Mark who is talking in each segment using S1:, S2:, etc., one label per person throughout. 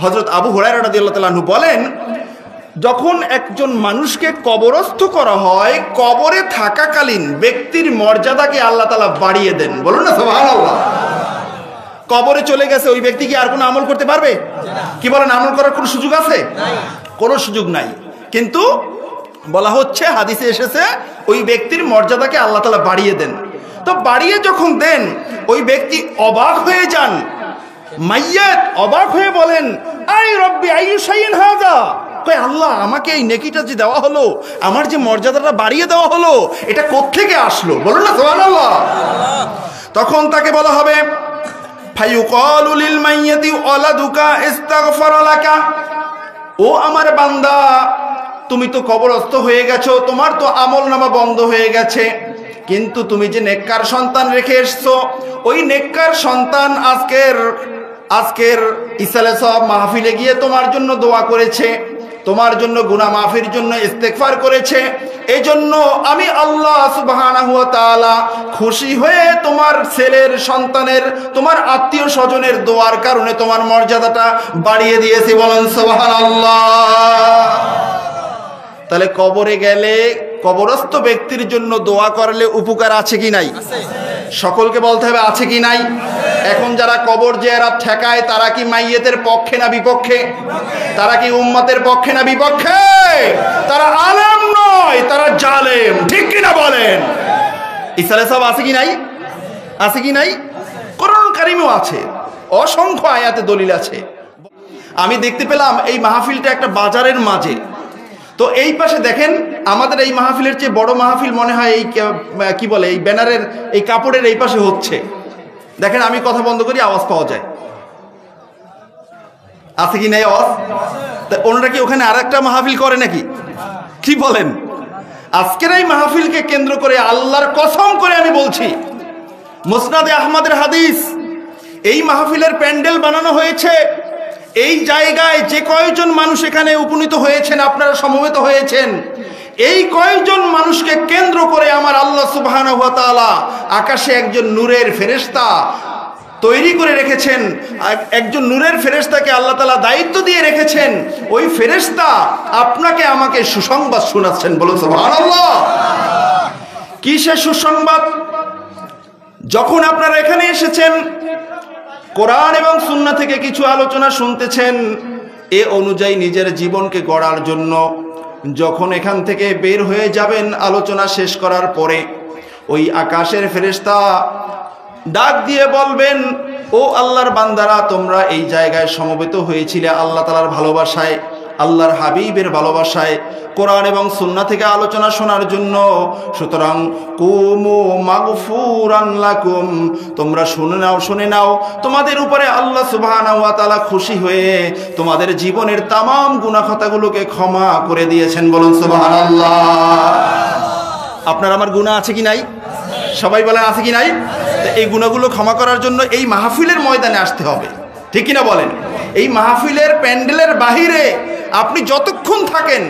S1: হযরত আবু হুরায়রা রাদিয়াল্লাহু তাআলা আনহু বলেন, যখন একজন মানুষকে কবরস্থ করা হয়, কবরে থাকাকালীন ব্যক্তির মর্যাদাকে আল্লাহ তাআলা বাড়িয়ে দেন। বলুন না সুবহানাল্লাহ। কবরে চলে গেছে ওই ব্যক্তি কি আর কোনো আমল করতে পারবে? কি বলেন, আমল করার কোনো সুযোগ আছে? কোনো সুযোগ নাই। কিন্তু বলা হচ্ছে, হাদিসে এসেছে, ওই ব্যক্তির মর্যাদাকে আল্লাহ তাআলা বাড়িয়ে দেন। তো বাড়িয়ে যখন দেন, ওই ব্যক্তি অবাক হয়ে যান। মাইয়াত অবাক হয়ে বলেন, আই রব্বি আইয়ু শাইইন হাযা, কয় আল্লাহ, আমাকে এই নেকিটা যে দেওয়া হলো, আমার যে মর্যাদাটা বাড়িয়ে দেওয়া হলো, এটা কোত্থেকে আসলো? বলুন না সুবহানাল্লাহ। তখন তাকে বলা হবে, ফায়ুকালু লিল মাইয়াতি ওয়ালাদুকা ইস্তাগফারা লাকা, ও আমার বান্দা, তুমি তো কবরস্থ হয়ে গেছো, তোমার তো আমলনামা বন্ধ হয়ে গেছে, কিন্তু তুমি যে নেককার সন্তান রেখে এসছো, ওই নেককার সন্তান আজকের ইসালে সওয়াব মাহফিলে গিয়ে তোমার জন্য দোয়া করেছে, তোমার জন্য গুনাহ মাফির জন্য ইস্তেগফার করেছে। এই জন্য আমি আল্লাহ সুবহানাহু ওয়া তাআলা খুশি হয়ে তোমার ছেলের, সন্তানের, তোমার আত্মীয় স্বজনের দোয়ার কারণে তোমার মর্যাদাটা বাড়িয়ে দিয়েছি। বলেন সুবহানাল্লাহ। তাহলে কবরে গেলে কবরস্থ ব্যক্তির জন্য দোয়া করলে উপকার আছে কি নাই? সকলকে বলতে হবে আছে কি নাই। এখন যারা কবর জিয়ারত ঠেকায়, তারা কি মাইয়েতের পক্ষে না বিপক্ষে? তারা কি উম্মতের পক্ষে না বিপক্ষে? তারা আলেম নয়, তারা জালেম। ঠিক কিনা বলেন? ইসালে সব আছে কি নাই? আছে কি নাই? কোরআন কারিমেও আছে, অসংখ্য আয়াতে দলিল আছে। আমি দেখতে পেলাম এই মাহফিলটা একটা বাজারের মাঝে। তো এই পাশে দেখেন, আমাদের এই মাহফিলের চেয়ে বড় মাহফিল মনে হয় এই কি বলে, এই ব্যানারের, এই কাপড়ের এই পাশে হচ্ছে। দেখেন, আমি কথা বন্ধ করি, আওয়াজ পাওয়া যায়। আছে কি নাই আওয়াজ? ওনারা কি ওখানে আর একটা মাহফিল করে নাকি? কি বলেন? আজকের এই মাহফিলকে কেন্দ্র করে আল্লাহর কসম করে আমি বলছি, মুসনাদে আহমদের হাদিস, এই মাহফিলের প্যান্ডেল বানানো হয়েছে এই জায়গায়। যে কয়জন মানুষ এখানে উপনীত হয়েছেন, আপনারা সমবেত হয়েছেন, এই কয়জন মানুষকে কেন্দ্র করে আমার আল্লাহ সুবহানাহু ওয়া তাআলা আকাশে একজন নূরের ফেরেশতা তৈরি করে রেখেছেন। একজন নূরের ফেরেশতাকে আল্লাহ তাআলা দায়িত্ব দিয়ে রেখেছেন। ওই ফেরেশতা আপনাকে আমাকে সুসংবাদ শোনাচ্ছেন। বলুন সুবহানাল্লাহ। কি সে সুসংবাদ? যখন আপনারা এখানে এসেছেন, কোরআন এবং সুন্নাহ থেকে কিছু আলোচনা শুনতেছেন, এ অনুযায়ী নিজের জীবনকে গড়ার জন্য যখন এখান থেকে বের হয়ে যাবেন, আলোচনা শেষ করার পরে ওই আকাশের ফেরেশতা ডাক দিয়ে বলবেন, ও আল্লাহর বান্দারা, তোমরা এই জায়গায় সমবেত হয়েছিলে আল্লাহ তাআলার ভালোবাসায়, আল্লাহর হাবিবের ভালোবাসায়, কোরআন এবং সুন্নাহ থেকে আলোচনা শোনার জন্য। সুতরাং কুমু মাগফুরান লাকুম, তোমরা শুনে নাও, তোমাদের উপরে আল্লাহ সুবহানাহু ওয়া তাআলা খুশি হয়ে তোমাদের জীবনের তামাম গুনাহ খাতাগুলোকে ক্ষমা করে দিয়েছেন। বলুন সুবহানাল্লাহ। আপনার আমার গুনাহ আছে কি নাই? সবাই বলেন আছে কি নাই? এই গুনাহগুলো ক্ষমা করার জন্য এই মাহফিলের ময়দানে আসতে হবে। ঠিক কিনা বলেন? এই মাহফিলের প্যান্ডেলের বাহিরে আপনি যতক্ষণ থাকেন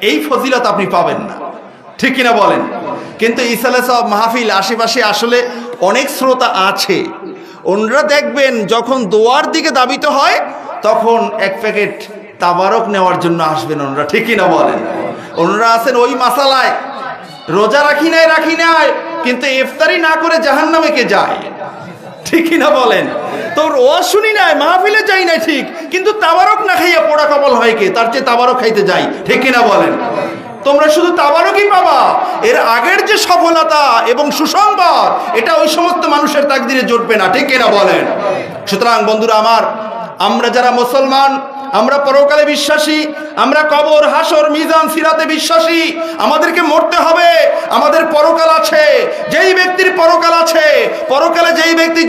S1: এই ফজিলত আপনি পাবেন না। ঠিক কিনা বলেন? কিন্তু ইসালে সব মাহফিল আশেপাশে আসলে অনেক শ্রোতা আছে, ওনারা দেখবেন যখন দোয়ার দিকে দাবিত হয় তখন এক প্যাকেট তাবারক নেওয়ার জন্য আসবেন ওনারা। ঠিক কিনা বলেন? ওনারা আছেন ওই মাসালায়, রোজা রাখি নাই কিন্তু ইফতারি না করে জাহান্নামে কে যায়? ঠিক কিনা বলেন? তোর ও শুনি নাই, মাহফিলে যাই নাই ঠিক, কিন্তু তাবারক না খাইয়া পোড়া কপাল হয় কে? তার চেয়ে তাবারক খাইতে যাই। ঠিক কিনা বলেন? তোমরা শুধু তাবারকই পাবা, এর আগের যে সফলতা এবং সুসংবাদ, এটা ওই সমস্ত মানুষের তাকদিরে জুটবে না। ঠিক কিনা বলেন? সুতরাং বন্ধুরা আমার, আমরা যারা মুসলমান, আমরা পরকালে বিশ্বাসী, আমরা কবর, হাসর, মিজান, সিরাতে বিশ্বাসী। আমাদেরকে মরতে হবে, আমাদের পরকাল আছে। যেই ব্যক্তির পরকাল আছে, পরকালে যেই ব্যক্তি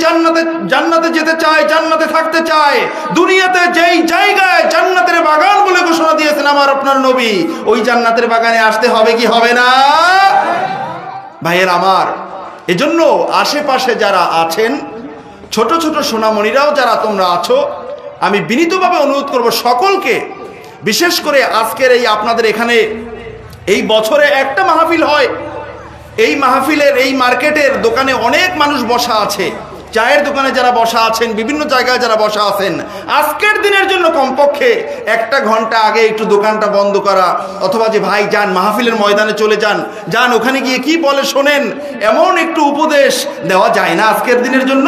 S1: জান্নাতে যেতে চায়, জান্নাতে থাকতে চায়, দুনিয়াতে যেই জায়গায় জান্নাতের বাগান বলে ঘোষণা দিয়েছেন আমার আপনার নবী, ওই জান্নাতের বাগানে আসতে হবে কি হবে না? ভাইয়ের আমার, এজন্য আশেপাশে যারা আছেন, ছোট ছোট সোনামণিরাও যারা তোমরা আছো, আমি বিনীতভাবে অনুরোধ করব সকলকে, বিশেষ করে আজকের এই আপনাদের এখানে এই বছরে একটা মাহফিল হয়, এই মাহফিলের এই মার্কেটের দোকানে অনেক মানুষ বসা আছে, চায়ের দোকানে যারা বসা আছেন, বিভিন্ন জায়গায় যারা বসা আছেন, আজকের দিনের জন্য কমপক্ষে 1 ঘন্টা আগে একটু দোকানটা বন্ধ করা, অথবা যে ভাই যান মাহফিলের ময়দানে চলে যান ওখানে গিয়ে কি বলে শোনেন, এমন একটু উপদেশ দেওয়া যায় না আজকের দিনের জন্য?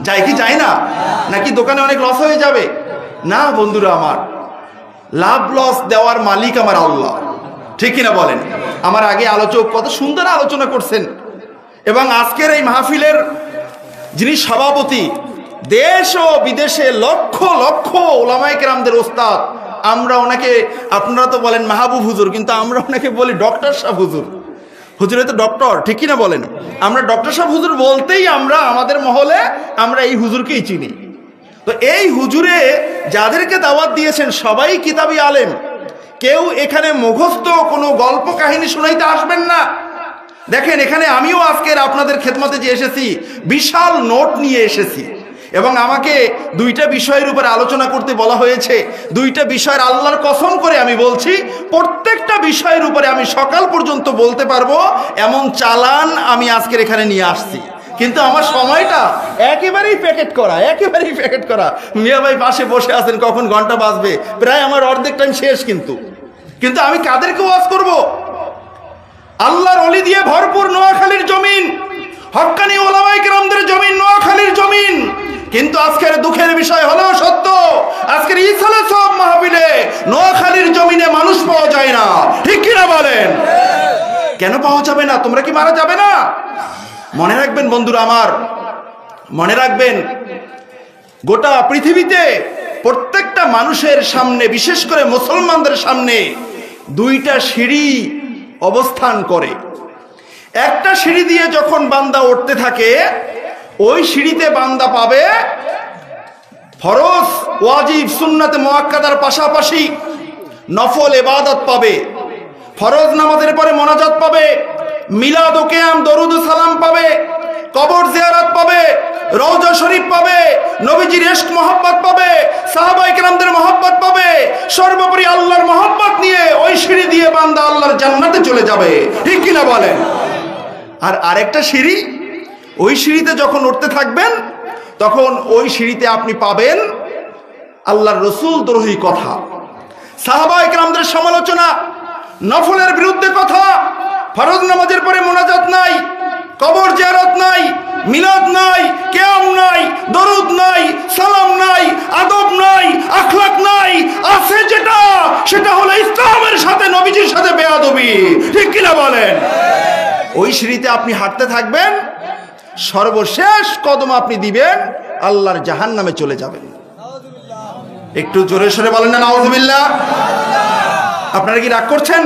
S1: যায় কি যায় না? নাকি দোকানে অনেক লস হয়ে যাবে? না বন্ধুরা আমার, লাভ লস দেওয়ার মালিক আমার আল্লাহ, ঠিক কিনা বলেন? আমার আগে আলোচক কত সুন্দর আলোচনা করছেন, এবং আজকের এই মাহফিলের যিনি সভাপতি, দেশ ও বিদেশে লক্ষ লক্ষ ওলামায়ে কেরামদের ওস্তাদ, আমরা ওনাকে, আপনারা তো বলেন মাহবুব হুজুর, কিন্তু আমরা ওনাকে বলি ডক্টর সাহেব হুজুর। হুজুর তো ডক্টর, ঠিক কিনা বলেন? আমরা ডক্টর সাহেব হুজুর বলতেই আমরা আমাদের মহলে আমরা এই হুজুরকেই চিনি। তো এই হুজুরে যাদেরকে দাওয়াত দিয়েছেন সবাই কিতাবি আলেম, কেউ এখানে মুখস্থ কোনো গল্প কাহিনী শোনাইতে আসবেন না। দেখেন, এখানে আমিও আজকের আপনাদের খেদমতে যে এসেছি, বিশাল নোট নিয়ে এসেছি, এবং আমাকে 2টা বিষয়ের উপর আলোচনা করতে বলা হয়েছে। 2টা বিষয়ের আল্লাহর কসম করে আমি বলছি, প্রত্যেকটা বিষয়ের উপরে আমি সকাল পর্যন্ত বলতে পারবো এমন চালান আমি আজকের এখানে নিয়ে আসছি। কিন্তু আমার সময়টা একেবারেই প্যাকেট করা। মিয়া ভাই পাশে বসে আছেন, কখন ঘন্টা বাজবে, প্রায় আমার অর্ধেক টাইম শেষ। কিন্তু আমি কাদেরকে ওয়াজ করব? আল্লাহর ওলি দিয়ে ভরপুর নোয়াখালীর জমিন, হক্কানি ওলামায়ে কেরামদের জমিন, নোয়াখালীর জমিন। কিন্তু আজকের দুঃখের বিষয় হলেও সত্য, আজকের ইসালে সব মাহফিলে নোয়াখালীর জমিনে মানুষ পাওয়া যায় না, ঠিক কিনা বলেন? কেন পাওয়া যাবে না? তোমরা কি মারা যাবে না? মনে রাখবেন বন্ধুরা আমার, মনে রাখবেন, গোটা পৃথিবীতে প্রত্যেকটা মানুষের সামনে, বিশেষ করে মুসলমানদের সামনে 2টা সিঁড়ি অবস্থান করে। একটা সিঁড়ি দিয়ে যখন বান্দা উঠতে থাকে, ওই সিঁড়িতে বান্দা পাবে ফরজ, ওয়াজিব, সুন্নাতে মুআক্কাদার পাশাপাশি নফল ইবাদত পাবে, ফরজ নামাজের পরে মোনাজাত পাবে, মিলাদ ও কিয়াম, দরুদ ও সালাম পাবে, কবর জিয়ারত পাবে, রওজা শরীফ পাবে, নবীজির ইশক মহব্বত পাবে, সাহাবায়ে কেরামদের মহব্বত পাবে, সর্বোপরি আল্লাহর মহব্বত নিয়ে ওই সিঁড়ি দিয়ে বান্দা আল্লাহর জান্নাতে চলে যাবে, ঠিক কিনা বলেন? আর আরেকটা সিঁড়ি, ওই সিঁড়িতে যখন উঠতে থাকবেন তখন ওই সিঁড়িতে আপনি পাবেন আল্লাহর রাসূল দ্রোহী কথা, সাহাবায়ে কেরামদের সমালোচনা, নফলের বিরুদ্ধে কথা, ফরজ নামাজের পরে মোনাজাত নাই, কবর জিয়ারত নাই, মিলাদ নাই, কিয়াম নাই, দরুদ নাই, সালাম নাই, আদব নাই, আখলাক নাই, আছে যেটা সেটা হলো ইসলামের সাথে, নবীজির সাথে বেয়াদবি, ঠিক কিনা বলেন? ওই সিঁড়িতে আপনি হাঁটতে থাকবেন, সর্বশেষ কদম আপনি দিবেন, আল্লাহর জাহান্নামে চলে যাবেন। একটু জোরে সরে বলেন না নাউযুবিল্লাহ। আপনারা কি রাগ করছেন?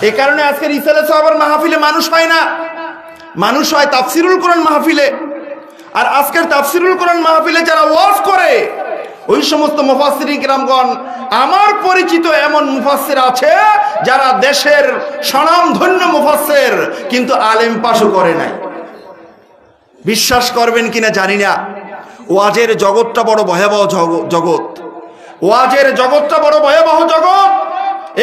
S1: এই কারণে আজকের ইসালে সাহাবার মাহফিলে মানুষ হয় না, মানুষ হয় তাফসিরুল কোরআন মাহফিলে। আর আজকের তাফসিরুল কোরআন মাহফিলে যারা ওয়াজ করে, ওই সমস্ত মুফাসসিরিন কিরামগণ, আমার পরিচিত এমন মুফাসসির আছে যারা দেশের স্বনামধন্য মুফাসসির, কিন্তু আলেম পাশও করে নাই। বিশ্বাস করবেন কিনা জানি না, ওয়াজের জগৎটা বড় ভয়াবহ জগৎ, ওয়াজের জগৎটা বড় ভয়াবহ জগৎ।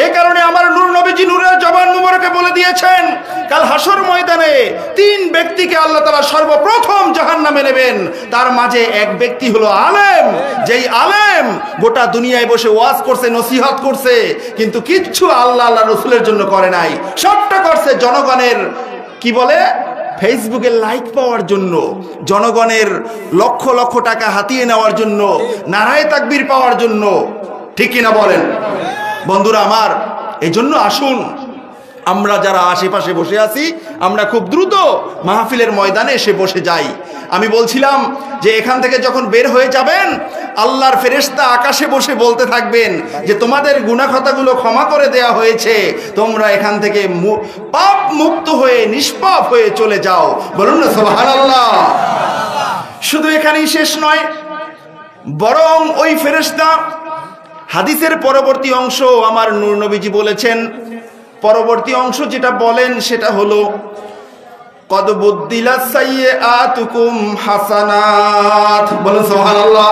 S1: এই কারণে আমার নূর নবীজি নূরের জবান মুবারকে বলে দিয়েছেন, কাল হাসর ময়দানে 3 ব্যক্তিকে আল্লাহ তাআলা সর্বপ্রথম জাহান্নামে নেবেন। তার মাঝে এক ব্যক্তি হলো আলেম, যেই আলেম গোটা দুনিয়ায় বসে ওয়াজ করছে, নসিহত করছে, কিন্তু কিচ্ছু আল্লাহ রাসূলের জন্য করে নাই। সবটা করছে জনগণের, কি বলে, ফেসবুকে লাইক পাওয়ার জন্য, জনগণের লক্ষ লক্ষ টাকা হাতিয়ে নেওয়ার জন্য, নারায়ে তাকবীর পাওয়ার জন্য, ঠিক কিনা বলেন? বন্ধুরা আমার, এই জন্য আসুন আমরা যারা আশেপাশে বসে আছি, আমরা খুব দ্রুত মাহফিলের ময়দানে এসে বসে যাই। আমি বলছিলাম যে এখান থেকে যখন বের হয়ে যাবেন, আল্লাহর ফেরেশতা আকাশে বসে বলতে থাকবেন যে তোমাদের গুনাহ খাতাগুলো ক্ষমা করে দেয়া হয়েছে, তোমরা এখান থেকে পাপ মুক্ত হয়ে নিষ্পাপ হয়ে চলে যাও। বলুন না সুবহানাল্লাহ। শুধু এখানেই শেষ নয়, বরং ওই ফেরেশতা হাদিসের পরবর্তী অংশ আমার নূর নবীজি বলেছেন, পরবর্তী অংশ যেটা বলেন সেটা হলো কদ বুদ্দিলাস সাইয়্যাতুকুম হাসানাত। বলুন সুবহানাল্লাহ।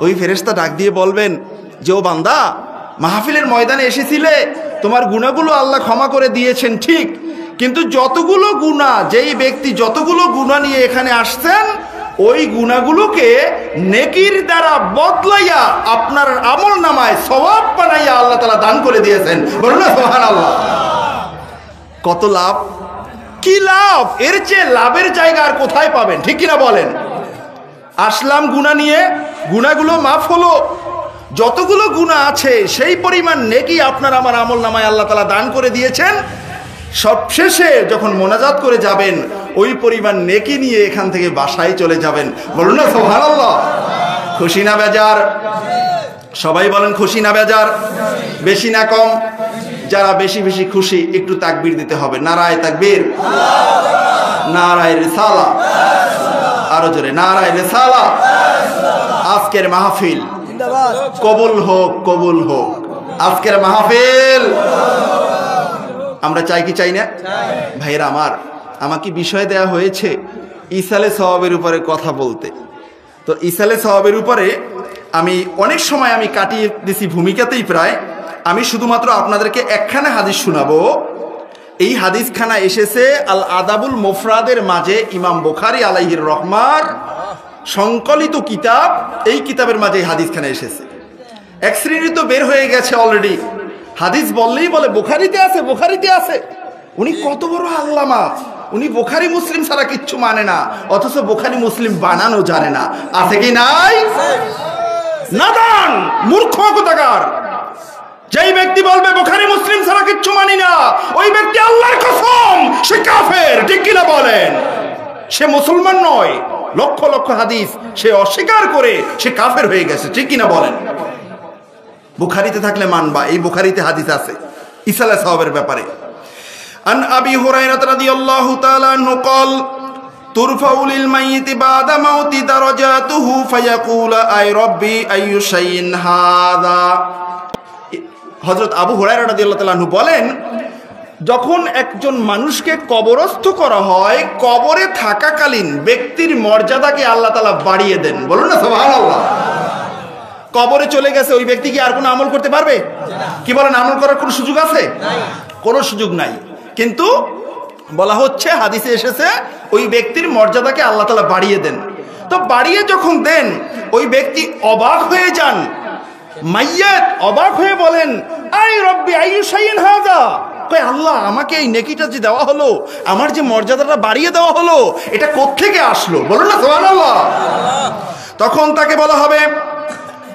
S1: ওই ফেরেশতা ডাক দিয়ে বলবেন যে ও বান্দা, মাহফিলের ময়দানে এসেছিলে, তোমার গুনাহগুলো আল্লাহ ক্ষমা করে দিয়েছেন ঠিক, কিন্তু যতগুলো গুনাহ, যেই ব্যক্তি যতগুলো গুনাহ নিয়ে এখানে আসছেন, ওই গুনাহগুলোকে নেকির দ্বারা বদলাইয়া আপনার আমল নামায় সওয়াব বানাইয়া আল্লাহ তাআলা দান করে দিয়েছেন। বলুন না সুবহানাল্লাহ। কত লাভ, কি লাভ! এর চেয়ে লাভের জায়গা আর কোথায় পাবেন? ঠিক কিনা বলেন? আসলাম গুনাহ নিয়ে, গুনাহগুলো মাফ হলো, যতগুলো গুনাহ আছে সেই পরিমাণ নেকি আপনার আমার আমল নামায় আল্লাহ তাআলা দান করে দিয়েছেন। সবশেষে যখন মোনাজাত করে যাবেন ওই পরিমাণ নেকি নিয়ে এখান থেকে বাসায় চলে যাবেন। বলুন না সুবহানাল্লাহ। খুশি না বেজার? সবাই বলেন খুশি না বেজার? বেশি না কম? যারা বেশি বেশি খুশি একটু তাকবীর দিতে হবে। নারায়ে তাকবীর, নারায়ে রিসালা, আরো জোরে নারায়ে রিসালা। আজকের মাহফিল কবুল হোক, কবুল হোক। আজকের মাহফিল আমরা চাই কি চাই না? ভাইরা আমার, আমাকে বিষয় দেয়া হয়েছে ইসালে সওয়াবের উপরে কথা বলতে। তো ইসালে সওয়াবের উপরে আমি অনেক সময় আমি কাটিয়ে দিছি ভূমিকাতেই প্রায়। আমি শুধুমাত্র আপনাদেরকে একখানা হাদিস শোনাবো। এই হাদিসখানা এসেছে আল আদাবুল মুফরাদের মাঝে, ইমাম বুখারী আলাইহির রহমার সংকলিত কিতাব, এই কিতাবের মাঝে এই হাদিসখানা এসেছে। এক শ্রেণী তো বের হয়ে গেছে অলরেডি, হাদিস বললেই বলে বুখারীতে আছে, বুখারীতে আছে। উনি কত বড় আল্লামা, উনি বুখারী মুসলিম ছাড়া কিচ্ছু মানে না, অথচ বুখারী মুসলিম বানানো জানে না। আছে কি নাই? নাদান, মূর্খ কোথাকার। যেই ব্যক্তি বলবে বুখারী মুসলিম ছাড়া কিচ্ছু মানি না, ওই ব্যক্তি আল্লাহর কসম সে কাফের। ঠিক কিনা বলেন? সে মুসলমান নয়। লক্ষ লক্ষ হাদিস সে অস্বীকার করে সে কাফের হয়ে গেছে। ঠিক কিনা বলেন? বুখারীতে থাকলে মানবা, এই বুখারীতে হাদিস আছে ইসালে সওয়াবের ব্যাপারে। আন আবি হুরায়রা রাদিয়াল্লাহু তাআলা আনহু قال তুরফাউ লিল মাইয়িতি বাদা মাউতি দারাজাতুহু ফায়াকুলু আই রাব্বি আইয়ু শাইইন হাযা। হযরত আবু হুরায়রা রাদিয়াল্লাহু তাআলা আনহু বলেন, যখন একজন মানুষকে কবরস্থ করা হয়, কবরে থাকাকালীন ব্যক্তির মর্যাদাকে আল্লাহ তাআলা বাড়িয়ে দেন। বলুন না সুবহানাল্লাহ। কবরে চলে গেছে ওই ব্যক্তি কি আর কোনো আমল করতে পারবে? কি বলেন, আমল করার কোনো সুযোগ আছে? কোনো সুযোগ নাই। কিন্তু বলা হচ্ছে, হাদিসে এসেছে, ওই ব্যক্তির মর্যাদাকে আল্লাহ তাআলা বাড়িয়ে দেন। তো বাড়িয়ে যখন দেন, ওই ব্যক্তি অবাক হয়ে যান। মাইয়াত অবাক হয়ে বলেন, আই রব্বি আইয়ু শাইইন হাযা। কই আল্লাহ, আমাকে এই নেকিটা যে দেওয়া হলো, আমার যে মর্যাদাটা বাড়িয়ে দেওয়া হলো, এটা কোত্থেকে আসলো? বলুন না সুবহানাল্লাহ। তখন তাকে বলা হবে,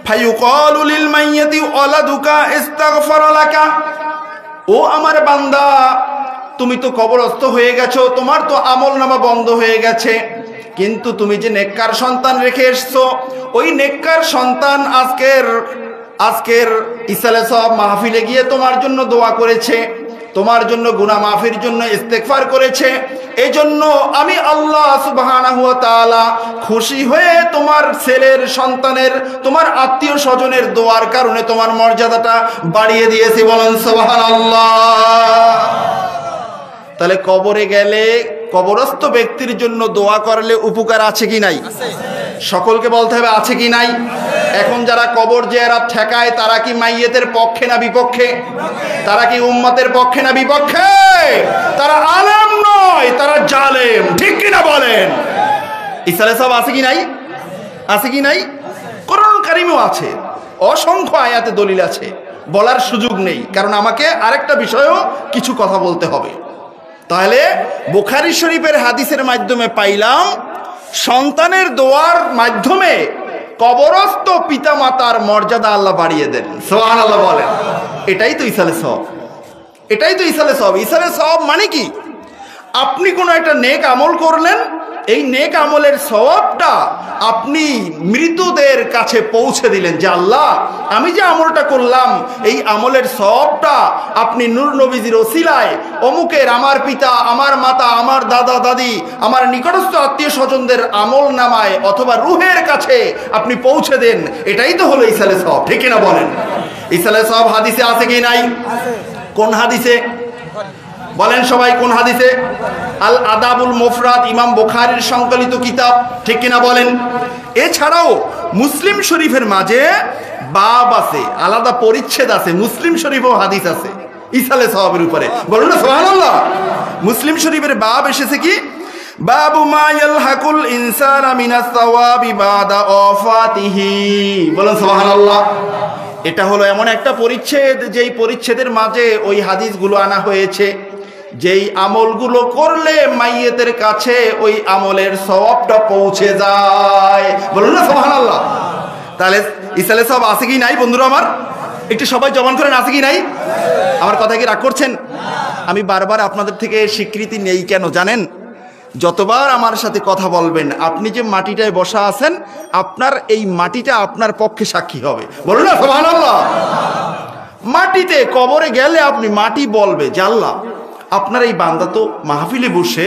S1: ফায়ুকালু লিল মাইয়াতি ওয়ালাদুকা ইস্তাগফারা লাকা। ও আমার বান্দা, তুমি তো কবরস্থ হয়ে গেছো, তোমার তো আমলনামা বন্ধ হয়ে গেছে, কিন্তু তুমি যে নেককার সন্তান রেখে এসছো, ওই নেককার সন্তান আজকের ইসালে সওয়াব মাহফিলে গিয়ে তোমার জন্য দোয়া করেছে, তোমার জন্য গুনাহ মাফির জন্য ইস্তেগফার করেছে। এই জন্য আমি আল্লাহ সুবহানাহু ওয়া তাআলা খুশি হয়ে তোমার ছেলের, সন্তানের, তোমার আত্মীয় স্বজনের দোয়ার কারণে তোমার মর্যাদাটা বাড়িয়ে দিয়েছি। বলেন সুবহানাল্লাহ। তাহলে কবরে গেলে কবরস্থ ব্যক্তির জন্য দোয়া করলে উপকার আছে কি নাই? সকলকে বলতে হবে আছে কি নাই। এখন যারা কবর জিয়ারত ঠেকায়, তারা কি মাইয়েতের পক্ষে না বিপক্ষে? তারা কি উম্মতের পক্ষে না বিপক্ষে? তারা আলেম নয়, তারা জালেম। ঠিক কিনা বলেন? ইসালে সওয়াব আছে কি নাই? আছে কি নাই? কোরআন কারীমেও আছে, অসংখ্য আয়াতে দলিল আছে, বলার সুযোগ নেই, কারণ আমাকে আরেকটা বিষয়েও কিছু কথা বলতে হবে। তাহলে বুখারী শরীফের হাদিসের মাধ্যমে পাইলাম, সন্তানের দোয়ার মাধ্যমে কবরস্থ পিতামাতার মর্যাদা আল্লাহ বাড়িয়ে দেন। সুবহানাল্লাহ বলেন। এটাই তো ইসালে সওয়াব, এটাই তো ইসালে সওয়াব। ইসালে সওয়াব মানে কি? আপনি কোনো একটা নেক আমল করলেন, এই নেক আমলের সওয়াবটা আপনি মৃতদের কাছে পৌঁছে দিলেন, যে আল্লাহ, আমি যে আমলটা করলাম, এই আমলের সওয়াবটা আপনি নূর নবীজির ওসিলায় অমুকের, আমার পিতা, আমার মাতা, আমার দাদা দাদি, আমার নিকটস্থ আত্মীয় স্বজনদের আমল নামায় অথবা রুহের কাছে আপনি পৌঁছে দেন। এটাই তো হলো ইসালে সওয়াব। ঠিক কিনা বলেন? ইসালে সওয়াব হাদিসে আছে কি নাই? কোন হাদিসে বলেন সবাই, কোন হাদিসে? আল আদাবুল মুফরাদ, ইমাম বুখারীর সংকলিত কিতাব। ঠিক কিনা বলেন? এছাড়াও মুসলিম শরীফের মাঝে বাব আছে, আলাদা পরিচ্ছেদ আছে, মুসলিম শরীফেও হাদিস আছে ইসালে সওয়াবের উপরে। বলুন না সুবহানাল্লাহ। মুসলিম শরীফের বাব এসেছে কি? বাবু মা ইয়ালহাকুল ইনসানা মিনাস সাওয়াবি বাদা ওয়াফাতিহি, বলেন সুবহানাল্লাহ। এটা হলো এমন একটা পরিচ্ছেদ যেই পরিচ্ছেদের মাঝে ওই হাদিসগুলো আনা হয়েছে, যেই আমলগুলো করলে মাইয়েতের কাছে ওই আমলের সওয়াবটা পৌঁছে যায়, বলুন না সুবহানাল্লাহ। তাহলে ইসালে সব আছে কি নাই বন্ধুরা আমার? একটু সবাই জবান করেন, আছে কি নাই? আমার কথা কি রাগ করছেন? আমি বারবার আপনাদের থেকে স্বীকৃতি নেই কেন জানেন? যতবার আমার সাথে কথা বলবেন, আপনি যে মাটিটায় বসা আছেন, আপনার এই মাটিটা আপনার পক্ষে সাক্ষী হবে, বলুন না সুবহানাল্লাহ। মাটিতে কবরে গেলে আপনি মাটি বলবে যে আল্লাহ, আপনার এই বান্দা তো মাহফিলে বসে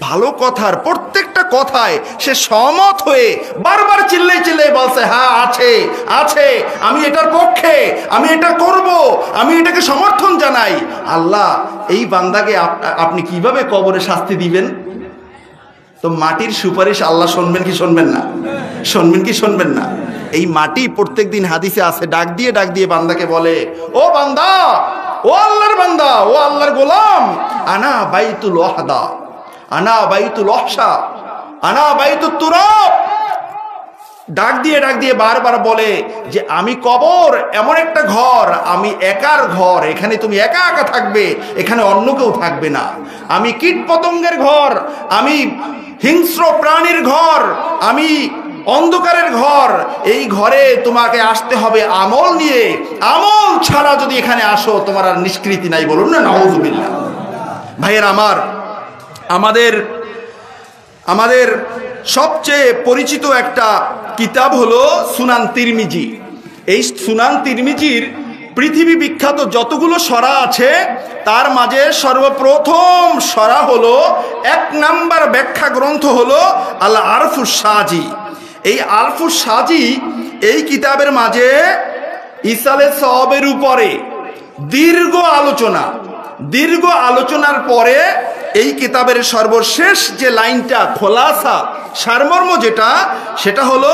S1: ভালো কথার প্রত্যেকটা কথায় সে সহমত হয়ে বারবার চিল্লাই চিল্লাই বলছে হ্যাঁ আছে আছে, আমি এটার পক্ষে, আমি এটা করব, আমি এটাকে সমর্থন জানাই। আল্লাহ, এই বান্দাকে আপনি কিভাবে কবরে শাস্তি দিবেন? তো মাটির সুপারিশ আল্লাহ শুনবেন কি শুনবেন না? শুনবেন কি শুনবেন না? এই মাটি প্রত্যেক দিন হাদিসে আছে, ডাক দিয়ে বান্দাকে বলে, ও বান্দা, ও আল্লাহর বান্দা, ও আল্লাহর গোলাম, আনা বাইতুল ওয়াহদা, আনা বাইতুল ওয়াহশা, আনা বাইতুত তুরাব। ডাক দিয়ে বারবার বলে যে আমি কবর এমন একটা ঘর, আমি একার ঘর, এখানে তুমি একা একা থাকবে, এখানে অন্য কেউ থাকবে না। আমি কীট পতঙ্গের ঘর, আমি হিংস্র প্রাণীর ঘর, আমি অন্ধকারের ঘর। এই ঘরে তোমাকে আসতে হবে আমল নিয়ে, আমল ছাড়া যদি এখানে আসো তোমার আর নিষ্কৃতি নাই, বলুন না নাউযুবিল্লাহ। ভাইয়ের আমার, আমাদের সবচেয়ে পরিচিত একটা কিতাব হলো সুনান তিরমিজি। এই সুনান তিরমিজির পৃথিবী বিখ্যাত যতগুলো সরা আছে তার মাঝে সর্বপ্রথম সরা হলো, 1 নাম্বার ব্যাখ্যা গ্রন্থ হলো আল আরফুস সাজি। এই আরফুস সাজি এই কিতাবের মাঝে ইসালে সওয়াবের উপরে দীর্ঘ আলোচনার পরে এই কিতাবের সর্বশেষ যে লাইনটা, খোলাসা সারমর্ম যেটা, সেটা হলো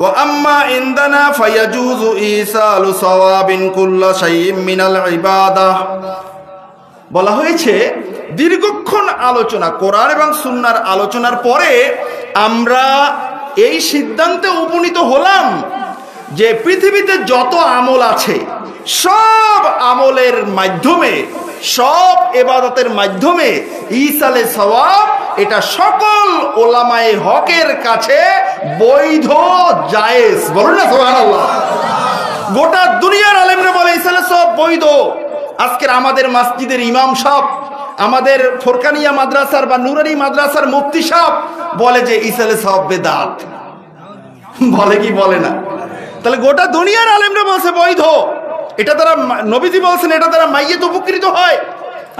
S1: ওয়া আম্মা ইনদানা ফায়াজুজু ইসালু সাওয়াবিন কুল্লা শাইইন মিনাল ইবাদাহ। বলা হয়েছে দীর্ঘক্ষণ আলোচনা, কোরআন এবং সুন্নাহর আলোচনার পরে আমরা এই সিদ্ধান্তে উপনীত হলাম যে পৃথিবীতে যত আমল আছে সব আমলের মাধ্যমে, সব ইবাদতের মাধ্যমে ইসালে সওয়াব এটা সকল ওলামায়ে হকের কাছে বৈধ, জায়েজ, বলুন না সুবহানাল্লাহ। গোটা দুনিয়ার আলেমরা বলে ইসালে সওয়াব বৈধ। আজকের আমাদের মসজিদের ইমাম সাহেব, আমাদের ফোরকানিয়া মাদ্রাসার বা নুরানি মাদ্রাসার মুফতি সাহেব বলে যে ইসালে সওয়াব বেদাত, বলে কি বলে না? তাহলে গোটা দুনিয়ার আলেমরা বলছে বৈধ। এটা দ্বারা নবীজি বলছেন এটা দ্বারা মাইয়েত উপকৃত হয়।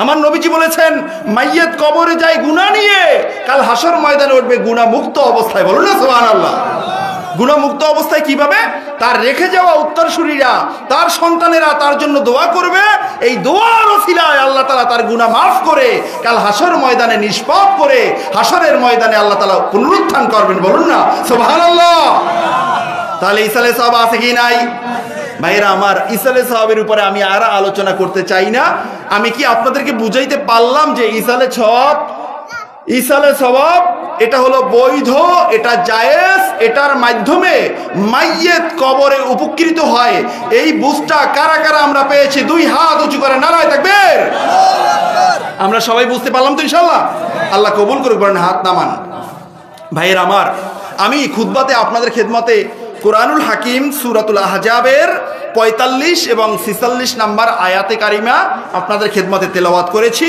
S1: আমার নবীজি বলেছেন মাইয়েত কবরে যায় গুনাহ নিয়ে, কাল হাসর ময়দানে উঠবে গুনাহ মুক্ত অবস্থায়, বলুন না সুবহানাল্লাহ। গুনাহ মুক্ত অবস্থায় কিভাবে? তার রেখে যাওয়া উত্তরসূরিরা, তার সন্তানেরা তার জন্য দোয়া করবে, এই দোয়ার ওসিলায় আল্লাহ তাআলা তার গুনাহ মাফ করে কাল হাসর ময়দানে নিষ্পাপ করে হাসরের ময়দানে আল্লাহ তাআলা পুনরুত্থান করবেন, বলুন না সুবহানাল্লাহ। তাহলে ইসালে সওয়াব আছে কি নাই? ভাইরা আমার, ইসালে সওয়াবের উপরে আমি আর আলোচনা করতে চাই না। আমি কি আপনাদেরকে বুঝাইতে পারলাম যে ইসালে সওয়াব এটা হলো বৈধ, এটা জায়েজ, এটার মাধ্যমে মাইয়েত কবরে উপকৃত হয়। এই বুঝটা কারা কারা আমরা পেয়েছি? 2 হাত উঁচু করে নারায়ে তাকবীর। আমরা সবাই বুঝতে পারলাম তো ইনশাআল্লাহ? আল্লাহ কবুল করুক। বলেন হাত নামান। ভাইয়ের আমার, আমি খুতবাতে আপনাদের খেদমতে কুরআনুল হাকিম সূরাতুল আহজাবের 45 এবং 46 নাম্বার আয়াতে কারিমা আপনাদের খেদমতে তেলাওয়াত করেছি।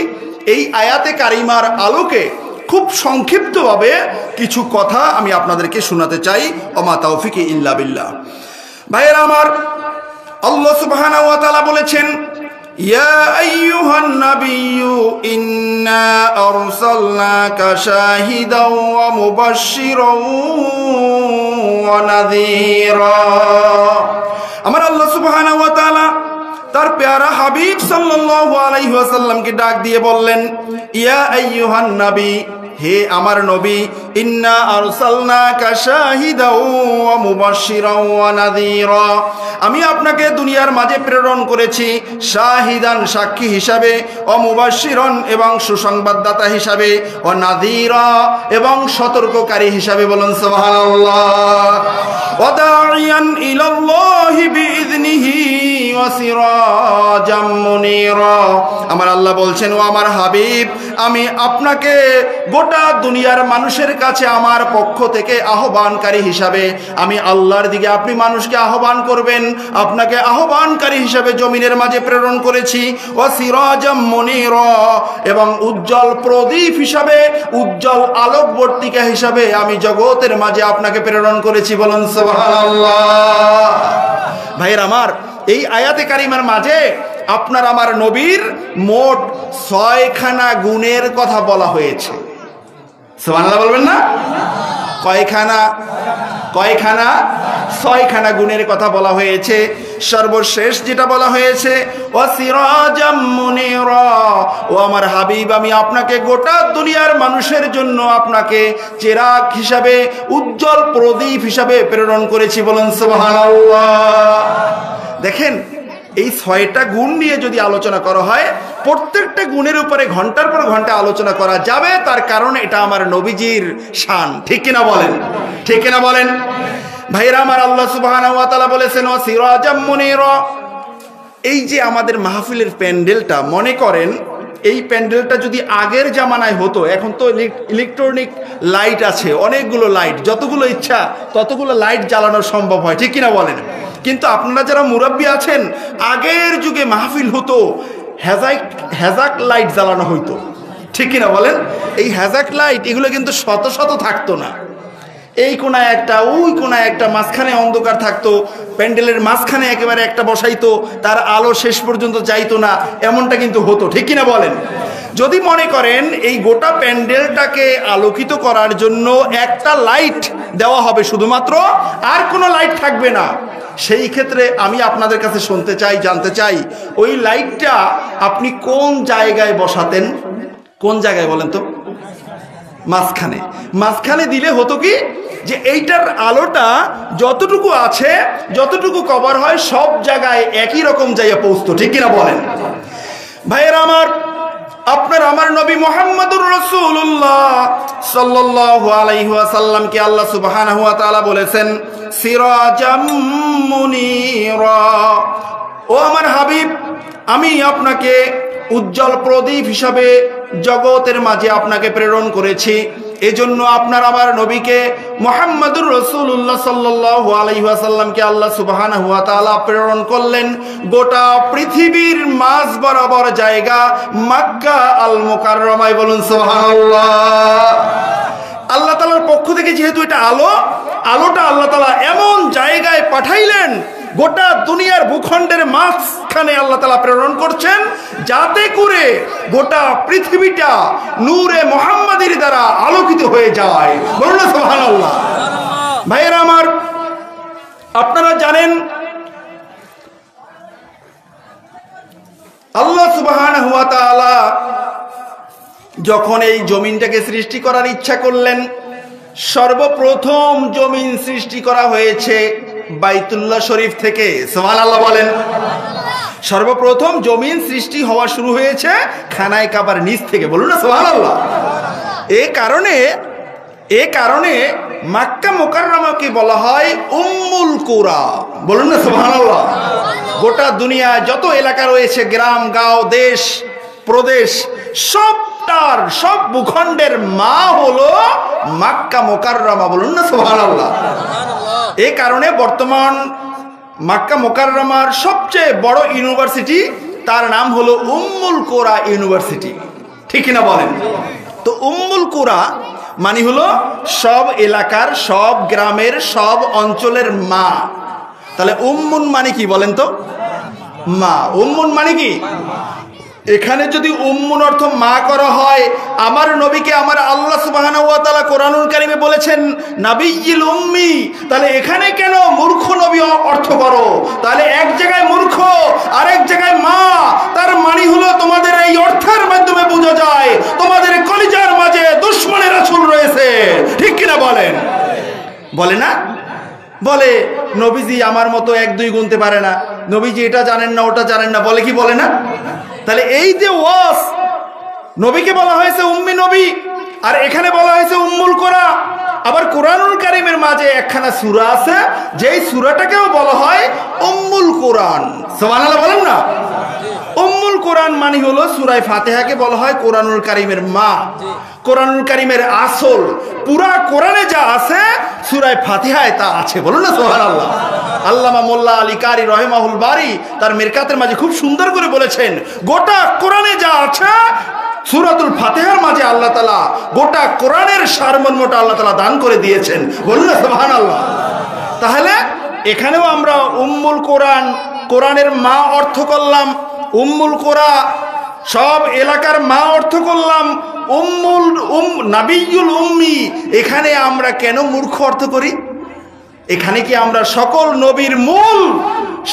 S1: এই আয়াতে কারিমার আলোকে খুব সংক্ষিপ্তভাবে কিছু কথা আমি আপনাদেরকে শোনাতে চাই। ওমা তাওফিকি ইল্লা বিল্লাহ। ভাইয়েরা আমার, আল্লাহ সুবহানাহু ওয়া তাআলা বলেছেন, ইয়া আইয়ুহান নাবিয়্যু ইন্না আরসালনাকা শাহিদাও ওয়া মুবাশশিরাও ওয়া নাযীরা। আমার আল্লাহ সুবহানাহু ওয়া তাআলা তার প্যারা হাবিব সাল্লাল্লাহু আলাইহি ওয়াসাল্লামকে ডাক দিয়ে বললেন, ইয়া আইয়ুহান নবী, হে আমার নবী, ইন্না আরসালনাকা শাহিদাও ওয়া মুবাশশিরাও ওয়া নাযীরা, আমি আপনাকে দুনিয়ার মাঝে প্রেরণ করেছি শাহিদান সাক্ষী হিসাবে, ও মুবাশশিরান এবং সুসংবাদদাতা হিসাবে, ও নাযীরা এবং সতর্ককারী হিসাবে। বলুন সুবহানাল্লাহ। ওয়া দাঈয়ান ইলাল্লাহি বিইযনিহি ওয়া সিরাজাম মুনীরা, আমার আল্লাহ বলছেন, ও আমার হাবিব, আমি আপনাকে গোটা দুনিয়ার মানুষের কাছে আমার পক্ষ থেকে আহ্বানকারী হিসাবে, আমি আল্লাহর দিকে আপনি মানুষকে আহ্বান করবেন, আপনাকে আহ্বানকারী হিসাবে জমিনের মাঝে প্রেরণ করেছি। ও সিরাজাম মুনীরা, এবং উজ্জ্বল প্রদীপ হিসাবে, উজ্জ্বল আলোকবর্তিকা হিসাবে আমি জগতের মাঝে আপনাকে প্রেরণ করেছি। বলুন সুবহানাল্লাহ। ভাইয়ের আমার, এই আয়াতে কারিমার মাঝে আপনার আমার নবীর মোট 6খানা গুণের কথা বলা হয়েছে। সুবহানাল্লাহ বলবেন না? কয়খানা? 6খানা গুণের কথা বলা হয়েছে। সর্বশেষ যেটা বলা হয়েছে, ও সিরাজাম মুনীরা, ও আমার হাবিব, আমি আপনাকে গোটা দুনিয়ার মানুষের জন্য আপনাকে চেরাগ হিসাবে, উজ্জ্বল প্রদীপ হিসাবে প্রেরণ করেছি। বলুন সুবহানাল্লাহ। দেখেন, এই 6টা গুণ নিয়ে যদি আলোচনা করা হয়, প্রত্যেকটা গুণের উপরে ঘন্টার পর ঘন্টা আলোচনা করা যাবে, তার কারণ এটা আমার নবীজির শান। ঠিক কিনা বলেন? ঠিক কিনা বলেন? ভাইরা আমার, আল্লাহ সুবহানাহু ওয়া তাআলা বলেছেন, ও সিরাজাম মুনীরা। এই যে আমাদের মাহফিলের প্যান্ডেলটা, মনে করেন এই প্যান্ডেলটা যদি আগের জামানায় হতো, এখন তো ইলেকট্রনিক লাইট আছে, অনেকগুলো লাইট, যতগুলো ইচ্ছা ততগুলো লাইট জ্বালানো সম্ভব হয়। ঠিক কিনা বলেন? কিন্তু আপনারা যারা মুরাব্বি আছেন, আগের যুগে মাহফিল হতো হ্যাজাক লাইট জ্বালানো হইতো। ঠিক কিনা বলেন? এই হ্যাজাক লাইট এগুলো কিন্তু শত শত থাকতো না, এই কোনায় একটা, ওই কোনায় একটা, মাঝখানে অন্ধকার থাকতো, প্যান্ডেলের মাঝখানে একেবারে একটা বসাইতো, তার আলো শেষ পর্যন্ত যাইতো না, এমনটা কিন্তু হতো। ঠিক কিনা বলেন? যদি মনে করেন এই গোটা প্যান্ডেলটাকে আলোকিত করার জন্য একটা লাইট দেওয়া হবে শুধুমাত্র, আর কোনো লাইট থাকবে না, সেই ক্ষেত্রে আমি আপনাদের কাছে শুনতে চাই, জানতে চাই, ওই লাইটটা আপনি কোন জায়গায় বসাতেন? কোন জায়গায় বলেন তো? মাঝখানে। মাঝখানে দিলে হতো কি, যে এইটার আলোটা যতটুকু আছে, যতটুকু কভার হয়, সব জায়গায় একই রকম জায়গায় পৌঁছতো। ঠিক কিনা বলেন? ভাইয়েরা আমার, আপনার আমার নবী মুহাম্মদুর রাসূলুল্লাহ সাল্লাল্লাহু আলাইহি ওয়াসাল্লামকে আল্লাহ সুবহানাহু ওয়া তাআলা বলেছেন সিরাজাম মুনীরা, ও আমার হাবিব, আমি আপনাকে উজ্জ্বল প্রদীপ হিসাবে জগতের মাঝে আপনাকে প্রেরণ করেছি। এজন্য আপনার আমার নবীকে মুহাম্মদুর রাসূলুল্লাহ সাল্লাল্লাহু আলাইহি ওয়াসাল্লামকে আল্লাহ সুবহানাহু ওয়া তাআলা প্রেরণ করলেন গোটা পৃথিবীর মাঝ বরাবর জায়গা মক্কা আল মুকাররমায়। বলুন সুবহানাল্লাহ। আল্লাহ তাআলার পক্ষ থেকে যেহেতু এটা আলোটা আল্লাহ তাআলা এমন জায়গায় পাঠাইলেন, গোটা দুনিয়ার ভূখণ্ডের মাঝখানে আল্লাহ তাআলা প্রেরণ করছেন, যাতে করে গোটা পৃথিবীটা নূরে মুহাম্মাদির দ্বারা আলোকিত হয়ে যায়। বলুন সুবহানাল্লাহ। ভাইয়েরা আমার, আপনারা জানেন আল্লাহ সুবহানাহু ওয়া তাআলা যখন এই জমিনটাকে সৃষ্টি করার ইচ্ছা করলেন, সর্বপ্রথম জমিন সৃষ্টি করা হয়েছে বাইতুল্লাহ শরীফ থেকে। সুবহানাল্লাহ বলেন। সর্বপ্রথম জমিন সৃষ্টি হওয়া শুরু হয়েছে খানায় কাবার নিচ থেকে। বলুন না সুবহানাল্লাহ। এ কারণে মক্কা মুকাররমাকে বলা হয় উম্মুল কুরা। বলুন না সুবহানাল্লাহ। গোটা দুনিয়ায় যত এলাকা রয়েছে, গ্রাম, গাঁও, দেশ, প্রদেশ, সব ভূখণ্ডের মা হলো মক্কা মুকাররমা। বলুন না সুবহানাল্লাহ। এই কারণে বর্তমান মক্কা মুকাররমার সবচেয়ে বড় ইউনিভার্সিটি, তার নাম হলো উম্মুল কুরা ইউনিভার্সিটি। ঠিক কিনা বলেন? তো উম্মুল কুরা মানে হলো সব এলাকার, সব গ্রামের, সব অঞ্চলের মা। তাহলে উম্মুন মানে কি বলেন তো? মা। উম্মুন মানে কি? এখানে যদি উম্মুন অর্থ মা করা হয়, আমার নবীকে আমার আল্লাহ সুবহানাহু ওয়া তাআলা কোরআনুল কারীমে বলেছেন নাবিয়্যুল উম্মি, তাহলে এখানে কেন মূর্খ নবী অর্থ করো? তাহলে এক জায়গায় মূর্খ, আরেক জায়গায় মা, তার মানে হলো তোমাদের এই অর্থের মাধ্যমে বোঝা যায় তোমাদের কলিজার মাঝে দুশমনের বলেন? বলে না? বলে নবীজি আমার মতো 1-2 গুনতে পারে না, নবীজি এটা জানেন না ওটা জানেন না, বলে কি বলে না? তাহলে এই যে ওয়াস, নবীকে বলা হয়েছে উম্মি নবী, আর এখানে বলা হয়েছে উম্মুল কোরা। আবার কোরআনুল কারীমের মাঝে একখানা সূরা আছে, যেই সূরাটাকেও বলা হয় উম্মুল কোরআন। সুবহানাল্লাহ বলেন না? উম্মুল কোরআন মানে হলো সূরা ফাতিহাকে বলা হয় কোরআনুল কারীমের মা, কোরআনুল কারীমের আসল। পুরা কোরআনে যা আছে সূরা ফাতিহায় তা আছে, বলুন না সুবহানাল্লাহ। আল্লামা মোল্লা আলী কারি রহিমাহুল বারি তার মিরকাতের মাঝে খুব সুন্দর করে বলেছেন, গোটা কোরআনে যা আছে সূরাতুল ফাতিহার মাঝে আল্লাহ তাআলা গোটা কোরআনের সারমর্মটা আল্লাহ তাআলা দান করে দিয়েছেন, বলুন না সুবহানাল্লাহ। তাহলে এখানেও আমরা উম্মুল কোরআন, কোরআনের মা অর্থ করলাম, উম্মুল কোরা সব এলাকার মা অর্থ করলাম, নাবিয়ুল উম্মি। এখানে আমরা কেন মূর্খ অর্থ করি? এখানে কি আমরা সকল নবীর মূল,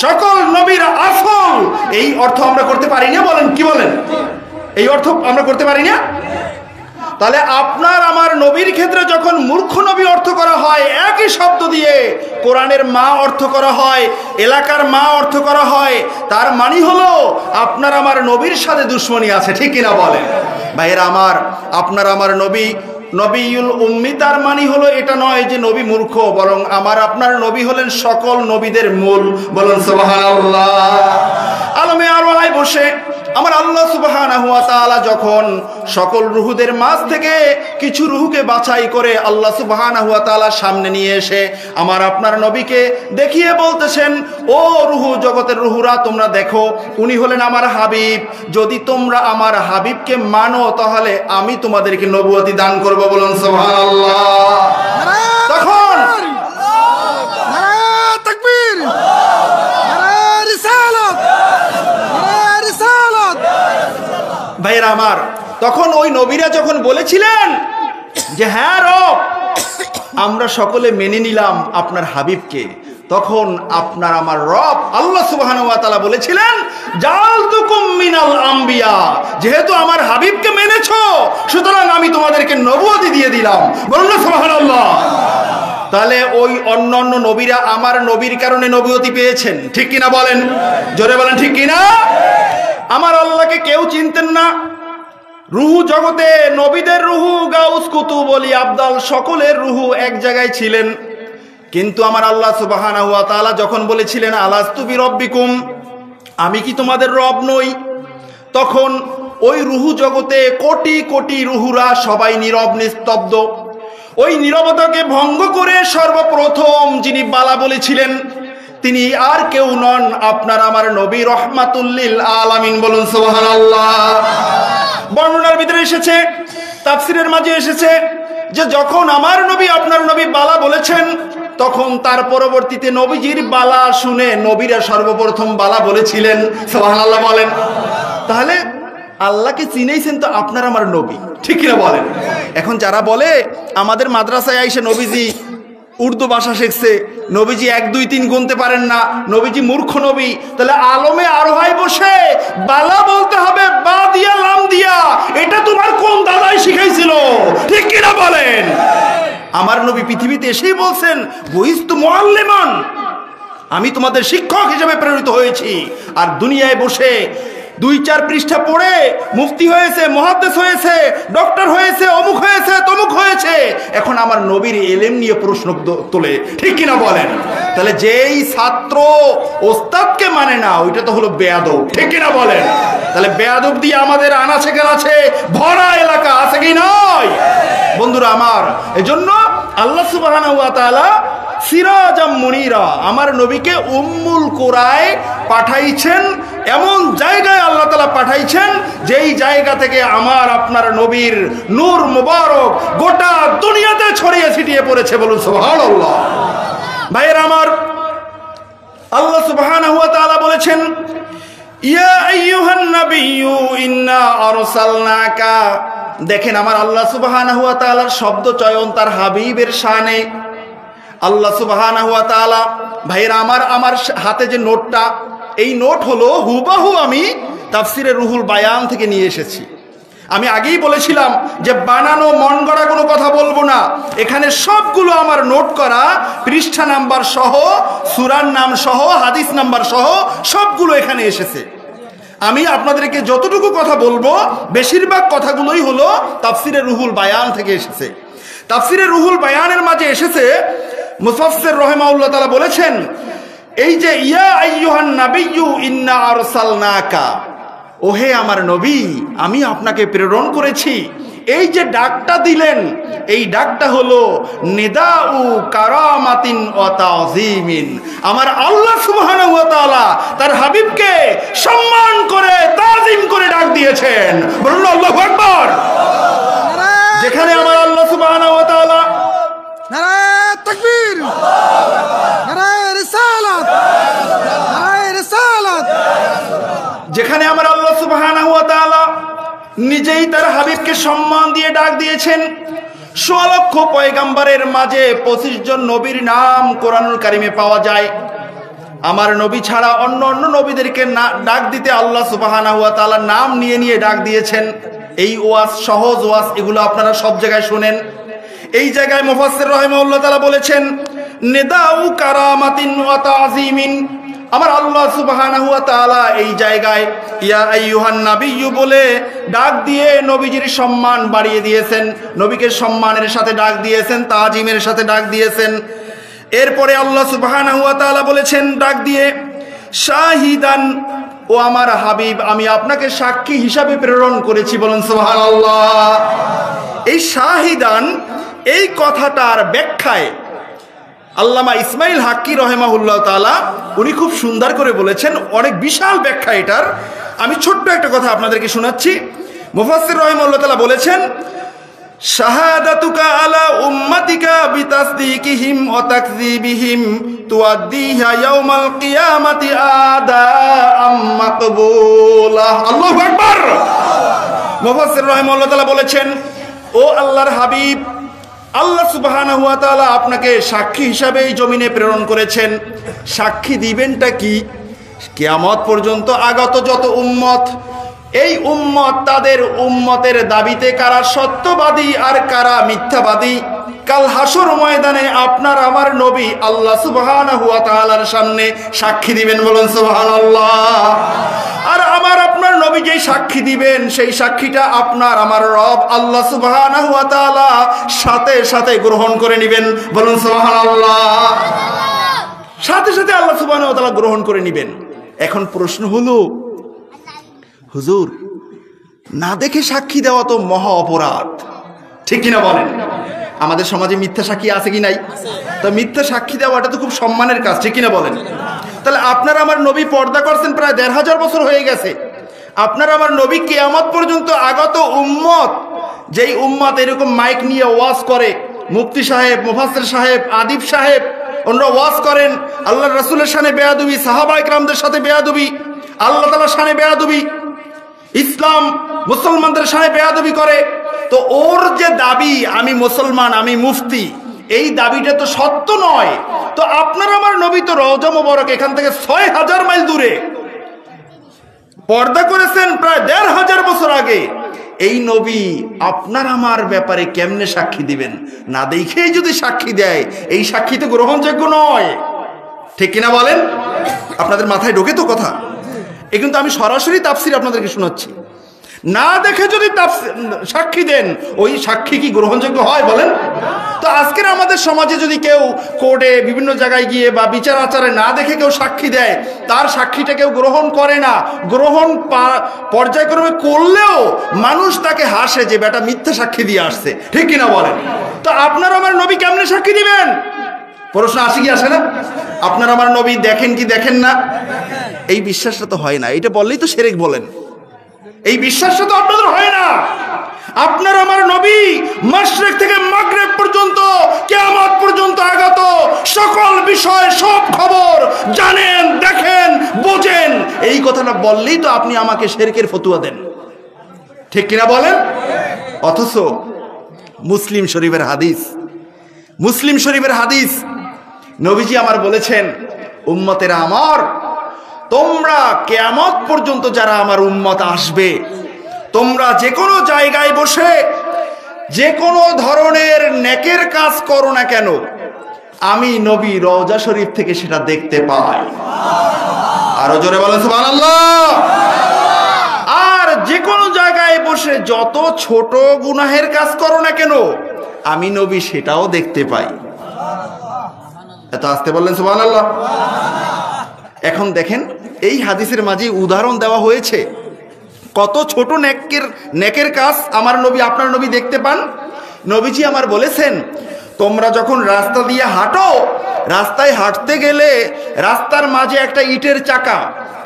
S1: সকল নবীর আসল এই অর্থ আমরা করতে পারি না? বলেন, কি বলেন? এই অর্থ আমরা করতে পারি না? তাহলে আপনার আমার নবীর ক্ষেত্রে যখন মূর্খ নবী অর্থ করা হয়, একই শব্দ দিয়ে কোরআনের মা অর্থ করা হয়, এলাকার মা অর্থ করা হয়, তার মানে হলো আপনার আমার নবীর সাথে দুশ্মনী আছে, ঠিক কিনা বলেন? ভাইয়েরা আমার, আপনার আমার নবী নবিউল উম্মি, তার মানে হলো এটা নয় যে নবী মূর্খ, বরং আমার আপনার নবী হলেন সকল নবীদের মূল, বলেন সুবহানাল্লাহ। আলমে আরওয়ায় বসে আমার আল্লাহ সুবহানাহু ওয়া তাআলা যখন সকল রুহুদের মাঝ থেকে কিছু রুহুকে বাছাই করে আল্লাহ সুবহানাহু ওয়া তাআলার সামনে নিয়ে এসে আমার আপনার নবীকে দেখিয়ে বলতেছেন, ও রুহু জগতের রুহুরা, তোমরা দেখো উনি হলেন আমার হাবিব, যদি তোমরা আমার হাবিবকে মানো তাহলে আমি তোমাদেরকে নবুয়তি দান করব, বলুন সুবহানাল্লাহ। তখন তাকবীর, ভাইয়েরা আমার, তখন ওই নবীরা যখন বলেছিলেন যে হ্যাঁ রব, আমরা সকলে মেনে নিলাম আপনার হাবিবকে, তখন আপনার আমার রব আল্লাহ সুবহানাহু ওয়া তাআলা বলেছিলেন, জালতুকুম মিনাল আম্বিয়া, যেহেতু আমার হাবিবকে মেনেছো সুতরাং আমি তোমাদেরকে নবুয়তি দিয়ে দিলাম, বলুন না সুবহানাল্লাহ। তাহলে ওই অন্যান্য নবীরা আমার নবীর কারণে নবুয়তি পেয়েছেন, ঠিক কিনা বলেন? জোরে বলেন, ঠিক কিনা? আমার আল্লাহকে কেউ চিনতেন না। রুহু জগতে নবীদের রুহু, গাউস, কুতুব, ওলি, আবদাল সকলের রুহু এক জায়গায় ছিলেন, কিন্তু আমার আল্লাহ সুবহানাহু ওয়া তাআলা যখন বলেছিলেন আলাস্তু বিরব্বিকুম, আমি কি তোমাদের রব নই, তখন ওই রুহু জগতে কোটি কোটি রুহুরা সবাই নীরব নিস্তব্ধ। ওই নীরবতাকে ভঙ্গ করে সর্বপ্রথম যিনি বালা বলেছিলেন তিনি আর কেউ নন, আপনার আমার নবী রহমাতুল লিল আলামিন, বলুন সুবহানাল্লাহ। বর্ণনার ভিতরে এসেছে, তাফসিরের মাঝে এসেছে যে যখন আমার নবী আপনার নবী বালা বলেছেন, তখন তার পরবর্তীতে নবীজির বালা শুনে নবীরা সর্বপ্রথম বালা বলেছিলেন, সুবহানাল্লাহ বলেন। তাহলে আল্লাহকে চিনেইছেন তো আপনার আমার নবী, ঠিক কিনা বলেন? এখন যারা বলে আমাদের মাদ্রাসায় আইসে নবীজি উর্দু ভাষা শিখছে, নবীজি 1 2 3 গুনতে পারেন না, নবীজি মূর্খ নবী, তাহলে আলমে আরোহায় বসে বালা বলতে হবে বা দিয়া লাম দিয়া, এটা তোমার কোন দাদাই শিখাইছিল, ঠিক কিনা বলেন? আমার নবী পৃথিবীতে এসেই বলছেন, বুইস্তু মুআল্লিমান, আমি তোমাদের শিক্ষক হিসেবে প্রেরিত হয়েছি। আর দুনিয়ায় বসে 2-4 পৃষ্ঠা পড়ে মুফতি হয়েছে, মুহাদ্দিস হয়েছে, ডক্টর হয়েছে, অমুক হয়েছে, তমুক হয়েছে, এখন আমার নবীর ইলম নিয়ে প্রশ্ন তোলে, ঠিক কিনা বলেন? তাহলে যেই ছাত্র ওস্তাদকে মানে না, ওইটা তো হলো বেয়াদব, ঠিক কিনা বলেন? তাহলে বেয়াদব দিয়ে আমাদের আনাচে কানাচে ভরা এলাকা আছে কি নয়? বন্ধুরা আমার, এজন্য আল্লাহ সুবহানাহু ওয়া তাআলা সিরাজাম মুনিরা আমার নবীকে উম্মুল কোরায় পাঠাইছেন, এমন জায়গায় আল্লাহ তাআলা পাঠাইছেন যেই জায়গা থেকে আমার আপনার নবীর নূর মুবারক গোটা দুনিয়াতে ছড়িয়ে ছিটিয়ে পড়েছে, বলুন সুবহানাল্লাহ। ভাইয়েরা আমার, আল্লাহ সুবহানাহু ওয়া তাআলা বলেছেন, ইয়া আইয়ুহান নাবিয়্যু ইন্না আরসালনাকা। দেখেন আমার আল্লাহ সুবহানাহু ওয়া তাআলার শব্দ চয়ন তার হাবিবের শানে। আল্লাহ সুবহানাহু ওয়া তাআলা, ভাইরা আমার হাতে যে নোটটা, এই নোট হলো হুবাহু আমি তাফসিরে রুহুল বায়ান থেকে নিয়ে এসেছি। আমি আগেই বলেছিলাম যে বানানো মন গড়া কোনো কথা বলবো না, এখানে সবগুলো আমার নোট করা, পৃষ্ঠা নাম্বার সহ, সূরার নাম সহ, হাদিস নাম্বার সহ সবগুলো এখানে এসেছে। আমি আপনাদেরকে যতটুকু কথা বলবো বেশিরভাগ কথাগুলোই হলো তাফসিরে রুহুল বায়ান থেকে এসেছে। তাফসিরে রুহুল বায়ানের মাঝে এসেছে, মুফাসসির রাহিমাহুল্লাহ তাআলা বলেছেন, এই যে ইয়া আইয়ুহান নাবিয়্যু ইন্না আরসালনাকা, ওহে আমার নবী আমি আপনাকে প্রেরণ করেছি, এই যে ডাকটা দিলেন এই ডাকটা হলো নিদাউ কারামাতিন ওয়া তাযীমিন। আমার আল্লাহ সুবহানাহু ওয়া তাআলা তার হাবিবকে সম্মান করে তাজিম করে ডাক দিয়েছেন। বলুন আল্লাহু আকবার। যেখানে আমার আল্লাহ সুবহানাহু ওয়া তাআলা,
S2: নারায়ে তাকবীর, নারায়ে রিসালাত, নারায়ে রিসালাত,
S1: যেখানে আমার আল্লাহ সুবহানাহু ওয়া তাআলা নিজেই তার হাবিবকে সম্মান দিয়ে ডাক দিয়েছেন, ১৬ লক্ষ পয়গাম্বরের মাঝে ২৫ জন নবীর নাম কোরআনুল কারিমে পাওয়া যায়। আমার নবী ছাড়া অন্য অন্য নবীদেরকে ডাক দিতে আল্লাহ সুবহানাহু ওয়া তাআলা নাম নিয়ে নিয়ে ডাক দিয়েছেন। এই ওয়াজ সহজ ওয়াজ, এগুলো আপনারা সব জায়গায় শুনেন। এই জায়গায় মুফাসসির রাহিমাহুল্লাহ তাআলা বলেছেন নিদাউ কারামাতিন ওয়া তাযীমিন। আমার আল্লাহ সুবহানাহু ওয়া তাআলা এই জায়গায় ইয়া আইয়ুহান নাবিয়্যু বলে ডাক দিয়ে নবীজির সম্মান বাড়িয়ে দিয়েছেন, নবীকে সম্মানের সাথে ডাক দিয়েছেন, তাজিমের সাথে ডাক দিয়েছেন। এরপরে আল্লাহ সুবহানাহু ওয়া তাআলা বলেছেন ডাক দিয়ে শাহিদান, ও আমার হাবিব আমি আপনাকে সাক্ষী হিসাবে প্রেরণ করেছি। বলুন সুবহানাল্লাহ। এই শাহিদান এই কথাটার ব্যাখ্যায় আল্লামা ইসমাইল হাক্কি রহিমাহুল্লাহ তাআলা উনি খুব সুন্দর করে বলেছেন, অনেক বিশাল ব্যাখ্যা এটার। আমি ছোট্ট একটা কথা আপনাদেরকে শোনাচ্ছি। মুফাসসির রহিমাহুল্লাহ তাআলা বলেছেন শাহাদাতুকা আলা উম্মাতিকা বিতাসদীকিহিম ওয়া তাকযীবিহিম তুআদ্দিহা ইয়াউমাল কিয়ামাতি আদাআম মাকবুলা। আল্লাহু আকবার। মুফাসসির রহিমাহুল্লাহ তাআলা বলেছেন, ও আল্লাহর হাবিব, আল্লাহ সুবহানাহু ওয়া তাআলা আপনাকে সাক্ষী হিসাবে এই জমিনে প্রেরণ করেছেন। সাক্ষী দিবেনটা কি? কিয়ামত পর্যন্ত আগত যত উম্মত, এই উম্মত তাদের উম্মতের দাবিতে কারা সত্যবাদী আর কারা মিথ্যাবাদী, কাল হাসর ময়দানে আপনার আমার নবী আল্লাহ সুবহানাহু ওয়া তাআলার সামনে সাক্ষী দিবেন। বলুন সুবহানাল্লাহ। আর আমার আপনার নবী যেই সাক্ষী দিবেন সেই সাক্ষীটা আপনার আমার রব আল্লাহ সুবহানাহু ওয়া তাআলা সাথে সাথে গ্রহণ করে নেবেন। বলুন সুবহানাল্লাহ। সাথে সাথে আল্লাহ সুবহানাহু ওয়া তাআলা গ্রহণ করে নেবেন। এখন প্রশ্ন হলো, হুজুর না দেখে সাক্ষী দেওয়া তো মহা অপরাধ, ঠিক কিনা বলেন? আমাদের সমাজে মিথ্যা সাক্ষী আছে কি নাই? তো মিথ্যা সাক্ষী দেওয়াটা তো খুব সম্মানের কাজ, ঠিক কিনা বলেন? তাহলে আপনার আমার নবী পর্দা করছেন প্রায় ১৫০০ বছর হয়ে গেছে। আপনার আমার নবী কিয়ামত পর্যন্ত আগত উম্মত, যেই উম্মত এরকম মাইক নিয়ে ওয়াজ করে, মুফতি সাহেব, মুফাসসির সাহেব, আদিব সাহেব, ওনারা ওয়াজ করেন, আল্লাহর রাসূলের শানে বেয়াদবি, সাহাবা ইকরামদের সাথে বেয়াদবি, আল্লাহ তাআলার শানে বেয়াদবি, ইসলাম মুসলমানদের শানে বেয়াদবি করে, তো ওর যে দাবি আমি মুসলমান, আমি মুফতি, এই দাবিটা তো সত্য নয়। তো আপনার আমার নবী তো রওজা মোবারক এখান থেকে ৬০০০ মাইল দূরে পর্দা করেছেন প্রায় ১৫০০ বছর আগে। এই নবী আপনার আমার ব্যাপারে কেমনে সাক্ষী দিবেন? না দেখেই যদি সাক্ষী দেয় এই সাক্ষী তো গ্রহণযোগ্য নয়, ঠিক কিনা বলেন? আপনাদের মাথায় ঢোকে তো কথা? এ কিন্তু আমি সরাসরি তাফসীর আপনাদেরকে শোনাচ্ছি। না দেখে যদি সাক্ষী দেন ওই সাক্ষী কি গ্রহণযোগ্য হয় বলেন? তো আজকের আমাদের সমাজে যদি কেউ কোর্টে বিভিন্ন জায়গায় গিয়ে বা বিচার আচারে না দেখে কেউ সাক্ষী দেয়, তার সাক্ষীটা কেউ গ্রহণ করে না, গ্রহণ পর্যায়ক্রমে করলেও মানুষ তাকে হাসে যে বেটা মিথ্যা সাক্ষী দিয়ে আসছে, ঠিক কিনা বলেন? তো আপনার আমার নবী কেমনে সাক্ষী দিবেন? প্রশ্ন আসে কি আসে না? আপনার আমার নবী দেখেন কি দেখেন না? এই বিশ্বাসটা তো হয় না। এটা বললেই তো শিরক বলেন। এই বিশ্বাসটা তো আপনাদের হয় না। আপনার আমার নবী মাশরিক থেকে মাগরিব পর্যন্ত কিয়ামত পর্যন্ত আগত সকল বিষয়, সব খবর জানেন, দেখেন, বোঝেন। এই কথাটা বললেই তো আপনি আমাকে শিরকের ফতোয়া দেন, ঠিক কিনা বলেন? অথচ মুসলিম শরীফের হাদিস, মুসলিম শরীফের হাদিস, নবীজি আমার বলেছেন, উম্মতেরা আমার, তোমরা কিয়ামত পর্যন্ত যারা আমার উম্মত আসবে তোমরা যে কোনো জায়গায় বসে যে কোনো ধরনের নেকের কাজ করো না কেন, আমি নবী রওজা শরীফ থেকে সেটা দেখতে পাই। আরো জোরে বলেন সুবহানাল্লাহ। আর যে কোনো জায়গায় বসে যত ছোট গুনাহের কাজ করো না কেন, আমি নবী সেটাও দেখতে পাই। এত আসতে বললেন সুবহানাল্লাহ। এখন দেখেন এই হাদিসের মাঝে উদাহরণ দেওয়া হয়েছে কত ছোট নেকের কাজ আমার নবী আপনার নবী দেখতে পান। নবীজি আমার বলেছেন, তোমরা যখন রাস্তা দিয়ে হাঁটো, রাস্তায় হাঁটতে গেলে রাস্তার মাঝে একটা ইটের চাকা,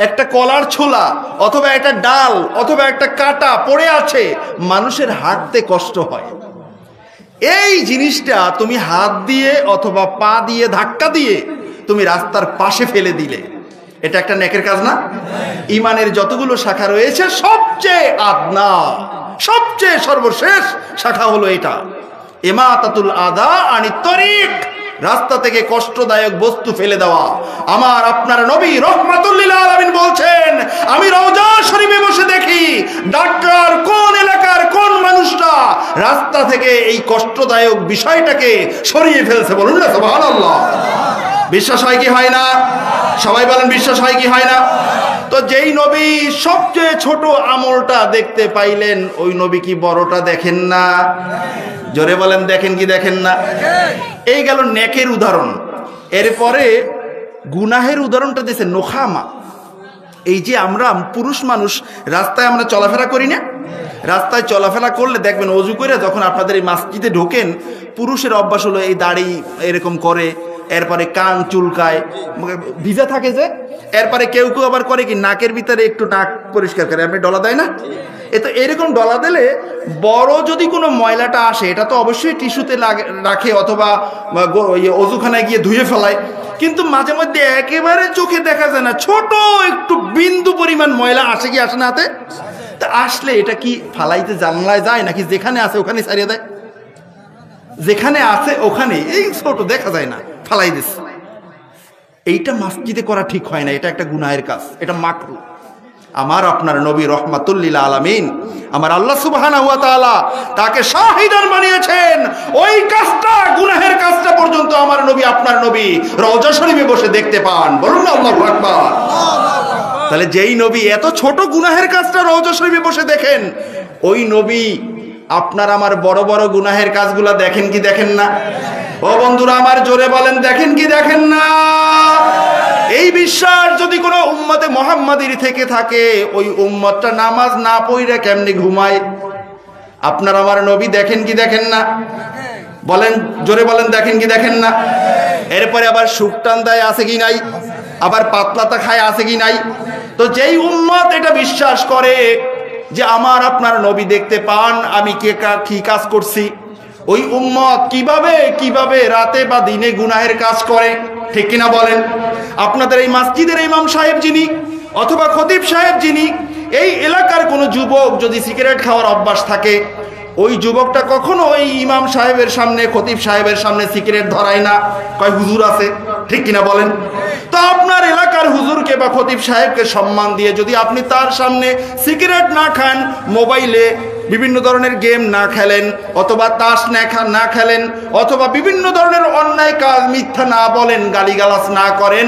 S1: একটা কলার ছোলা অথবা একটা ডাল অথবা একটা কাঁটা পড়ে আছে, মানুষের হাঁটতে কষ্ট হয়। এই জিনিসটা তুমি হাত দিয়ে অথবা পা দিয়ে ধাক্কা দিয়ে তুমি রাস্তার পাশে ফেলে দিলে, এটা একটা নেকের কাজ না? ইমানের যতগুলো শাখা রয়েছে সবচেয়ে আদনা, সবচেয়ে সর্বশেষ শাখা হলো এটা, ইমাতাতুল আদা আনিত তরিক, রাস্তা থেকে কষ্টদায়ক বস্তু ফেলে দেওয়া। আমার আপনার নবী রাহমাতুল লিল আলামিন বলছেন, আমি রওজা শরীফে বসে দেখি ডাক্তার কোন এলাকার কোন মানুষটা রাস্তা থেকে এই কষ্টদায়ক বিষয়টাকে সরিয়ে ফেলছে। বলুন না সুবহানাল্লাহ। বিশ্বাস হয় কি হয় না? সবাই বলেন বিশ্বাস হয় কি হয় না? তো যেই নবী সবচেয়ে ছোট আমলটা দেখতে পাইলেন, ওই নবী কি বড়টা দেখেন না? জোরে বলেন দেখেন কি দেখেন না? এই গেল নেকের উদাহরণ। এরপরে গুনাহের উদাহরণটা দিয়েছে নোখামা। এই যে আমরা পুরুষ মানুষ রাস্তায় আমরা চলাফেরা করি না, রাস্তায় চলাফেরা করলে দেখবেন অজু করে যখন আপনাদের এই মসজিদে ঢোকেন, পুরুষের অভ্যাস হলো এই দাড়ি এরকম করে, এরপরে কান চুলকায়, ভিজা থাকে যে, এরপরে কেউ কেউ আবার করে কি নাকের ভিতরে একটু নাক পরিষ্কার করে, আপনি ডলা দেয় না? এ তো এরকম ডলা দিলে বড় যদি কোনো ময়লাটা আসে, এটা তো অবশ্যই টিস্যুতে রাখে অথবা অজুখানায় গিয়ে ধুয়ে ফেলায়, কিন্তু মাঝে মধ্যে একেবারে চোখে দেখা যায় না, ছোট একটু বিন্দু পরিমাণ ময়লা আসে কি আসে না হাতে? তা আসলে এটা কি ফালাইতে জানলায় যায় নাকি যেখানে আছে ওখানে ছাড়িয়ে দেয়? যেখানে আছে ওখানে, এই ছোট দেখা যায় না, ফালাই দিস। এইটা মসজিদে করা ঠিক হয় না, এটা একটা গুনাহের কাজ, এটা মাকরুহ। আমার আপনার নবী রাহমাতুল লিল আলামিন, আমার আল্লাহ সুবহানাহু ওয়া তাআলা তাকে শাহিদান বানিয়েছেন, ওই কাজটা গুনাহের কাজটা পর্যন্ত আমার নবী আপনার নবী রওজা শরীফে বসে দেখতে পান। বলুন না আল্লাহু আকবার। তাহলে যেই নবী এত ছোট গুনাহের কাজটা রওজা শরীফে বসে দেখেন, ওই নবী আপনার আমার বড় বড় গুনাহের কাজগুলা দেখেন কি দেখেন না? ও বন্ধুরা আমার জোরে বলেন দেখেন কি দেখেন না? এই বিশ্বাস যদি কোনো উম্মতে মুহাম্মাদির থেকে থাকে, ওই উম্মতটা নামাজ না পড়ে কেমনে ঘুমায়? আপনার আমার নবী দেখেন কি দেখেন না? বলেন জোরে বলেন দেখেন কি দেখেন না? এরপরে আবার শুকটান দেয় আছে কি নাই? আবার পাতলাতা খায় আছে কি নাই? তো যেই উম্মত এটা বিশ্বাস করে যে আমার আপনার নবী দেখতে পান, আমি কি কাজ করছি, ওই উম্মত কিভাবে রাতে বা দিনে গুনাহের কাজ করে, ঠিক কিনা বলেন? আপনাদের এই মসজিদের ইমাম সাহেব যিনি অথবা খতিব সাহেব যিনি, এই এলাকার কোনো যুবক যদি সিগারেট খাওয়ার অভ্যাস থাকে, ওই যুবকটা কখনো ওই ইমাম সাহেবের সামনে খতিব সাহেবের সামনে সিগারেট ধরায় না, কয় হুজুর আছে, ঠিক কিনা বলেন? তো আপনার এলাকার হুজুরকে বা খতিব সাহেবকে সম্মান দিয়ে যদি আপনি তার সামনে সিগারেট না খান, মোবাইলে বিভিন্ন ধরনের গেম না খেলেন, অথবা তাস না খেলেন, অথবা বিভিন্ন ধরনের অন্যায় কাজ মিথ্যা না বলেন, গালিগালাজ না করেন,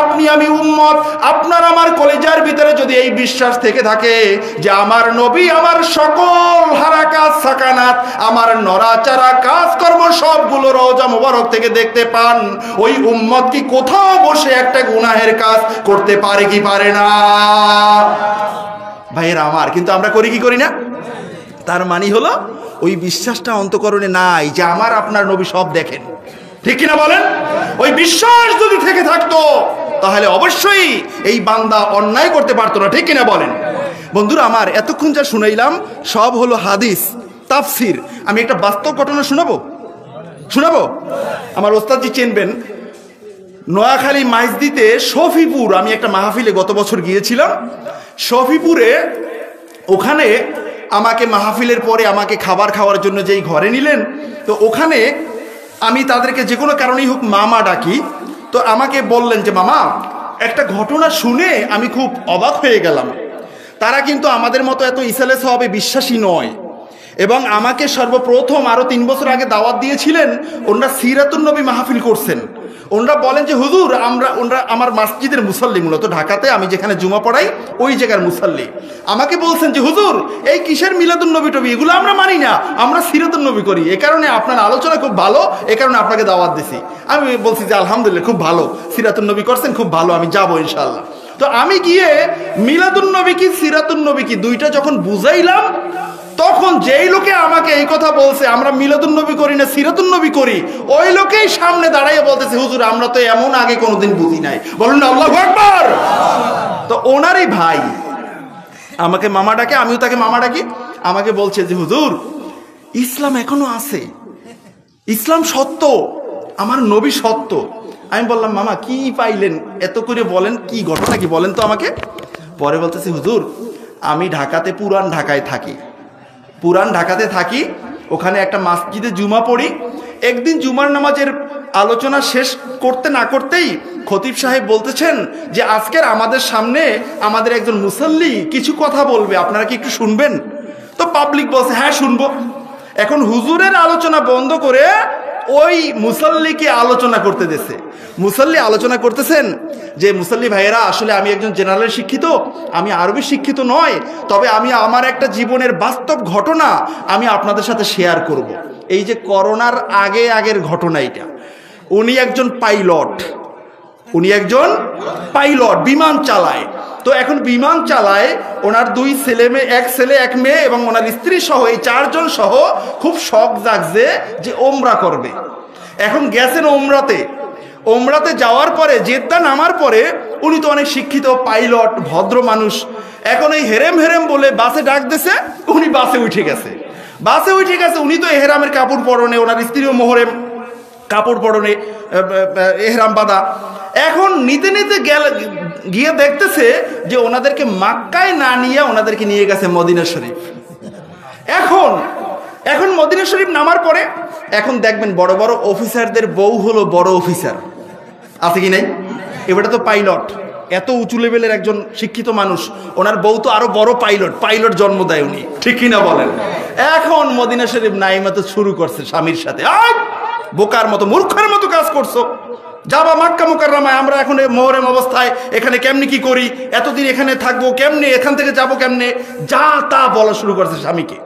S1: আপনি আমি উম্মত, আপনার আমার কলিজার ভিতরে যদি এই বিশ্বাস থেকে থাকে যে আমার নবী আমার সকল হারাকাত সাকানাত, আমার নড়াচড়া কাজকর্ম সবগুলো রওজা মুবারক থেকে দেখতে পান, ওই উম্মত কি কোথাও বসে একটা গুনাহের কাজ করতে পারে কি পারে না? ভাইয়েরা আমার, কিন্তু আমরা করি কি করি না? তার মানে হলো ওই বিশ্বাসটা অন্তঃকরণে নাই যে আমার আপনার নবী সব দেখেন, ঠিক কিনা বলেন? ওই বিশ্বাস যদি থেকে থাকতো তাহলে অবশ্যই এই বান্দা অন্যায় করতে পারতো না, ঠিক কিনা বলেন? বন্ধুরা আমার, এতক্ষণ যা শুনাইলাম সব হলো হাদিস তাফসির। আমি একটা বাস্তব ঘটনা শোনাবো। আমার ওস্তাদজি চিনবেন, নোয়াখালী মাইজদিতে শফিপুর, আমি একটা মাহফিলে গত বছর গিয়েছিলাম শফিপুরে। ওখানে আমাকে মাহফিলের পরে আমাকে খাবার খাওয়ার জন্য যেই ঘরে নিলেন, তো ওখানে আমি তাদেরকে যে কোনো কারণেই হোক মামা ডাকি। তো আমাকে বললেন যে মামা, একটা ঘটনা শুনে আমি খুব অবাক হয়ে গেলাম। তারা কিন্তু আমাদের মতো এত ইসালে সওয়াবে বিশ্বাসী নয়। এবং আমাকে সর্বপ্রথম আরও 3 বছর আগে দাওয়াত দিয়েছিলেন, ওনারা সিরাতুন নবী মাহফিল করছেন। ওনারা বলেন যে হুজুর ওনারা আমার মসজিদের মুসাল্লি, মূলত ঢাকাতে আমি যেখানে জুমা পড়াই ওই জায়গার মুসাল্লি। আমাকে বলছেন যে হুজুর এই কিসের মিলাদুন নবী টবি, এগুলো আমরা মানি না, আমরা সিরাতুন নবী করি, এ কারণে আপনার আলোচনা খুব ভালো, এ কারণে আপনাকে দাওয়াত দিছি। আমি বলছি যে আলহামদুলিল্লাহ, খুব ভালো, সিরাতুন নবী করছেন, খুব ভালো, আমি যাবো ইনশাআল্লাহ। তো আমি গিয়ে মিলাদুন নবী কি সিরাতুন নবী কি দুইটা যখন বুঝাইলাম, তখন যেই লোকে আমাকে এই কথা বলছে আমরা মিলাদুন নবী করি না সিরাতুন নবী করি, ওই লোকেই সামনে দাঁড়াইয়ে বলতেছে হুজুর আমরা তো এমন আগে কোনোদিন বুঝি নাই, বলুন না আল্লাহু আকবার। তো ওনারই ভাই আমাকে মামা ডাকে, আমিও তাকে মামা ডাকি, আমাকে বলছে যে হুজুর ইসলাম এখনো আছে, ইসলাম সত্য, আমার নবী সত্য। আমি বললাম মামা কি পাইলেন এত করে বলেন, কি ঘটনা কি বলেন তো আমাকে। পরে বলতেছে হুজুর আমি ঢাকাতে পুরান ঢাকায় থাকি, পুরান ঢাকাতে থাকি, ওখানে একটা মসজিদে জুমা পড়ি। একদিন জুমার নামাজের আলোচনা শেষ করতে না করতেই খতিব সাহেব বলতেছেন যে আজকের আমাদের সামনে আমাদের একজন মুসাল্লি কিছু কথা বলবে, আপনারা কি একটু শুনবেন? তো পাবলিক বলছে হ্যাঁ শুনবো। এখন হুজুরের আলোচনা বন্ধ করে ওই মুসাল্লিকে আলোচনা করতে দিয়েছে। মুসাল্লি আলোচনা করতেছেন যে মুসাল্লি ভাইয়েরা, আসলে আমি একজন জেনারেল শিক্ষিত, আমি আরবি শিক্ষিত নয়, তবে আমি আমার একটা জীবনের বাস্তব ঘটনা আমি আপনাদের সাথে শেয়ার করব। এই যে করোনার আগের ঘটনা, এটা উনি একজন পাইলট, বিমান চালায়। তো এখন বিমান চালায়, ওনার 2 ছেলে মেয়ে, 1 ছেলে 1 মেয়ে এবং ওনার স্ত্রী সহ এই 4 জন সহ খুব শখ জাগছে যে ওমরা করবে। এখন গেছেন ওমরাতে যাওয়ার পরে জেদ্দা নামার পরে উনি তো অনেক শিক্ষিত পাইলট, ভদ্র মানুষ। এখন এই হেরেম বলে বাসে ডাক দিছে, উনি বাসে উঠে গেছে। উনি তো এহরামের কাপড় পরনে, ওনার স্ত্রীও মোহরেম কাপড় পরনে, এহরাম বাঁধা। এখন নিতে গিয়ে দেখতেছে যে ওনাদেরকে মাক্কায় না নিয়ে ওনাদেরকে নিয়ে গেছে মদিনা শরীফ। এখন মদিনা শরীফ নামার পরে এখন দেখবেন বড় বড় অফিসারদের বউ হলো বড় অফিসার, আছে কি নাই? এবারে তো পাইলট, এত উঁচু লেভেলের একজন শিক্ষিত মানুষ, ওনার বউ তো আরো বড় পাইলট জন্ম দেয় উনি, ঠিক কিনা বলেন? এখন মদিনা শরীফ নাইমা তো শুরু করছে স্বামীর সাথে, বোকার মতো মূর্খের মতো কাজ করছো, যাবা মাক্কা মুকাররমায়, আমরা এখন মোহরেম অবস্থায় এখানে কেমনি কি করি, এতদিন এখানে থাকবো কেমনে, এখান থেকে যাবো কেমনে, যা তা বলা শুরু করছে স্বামীকে।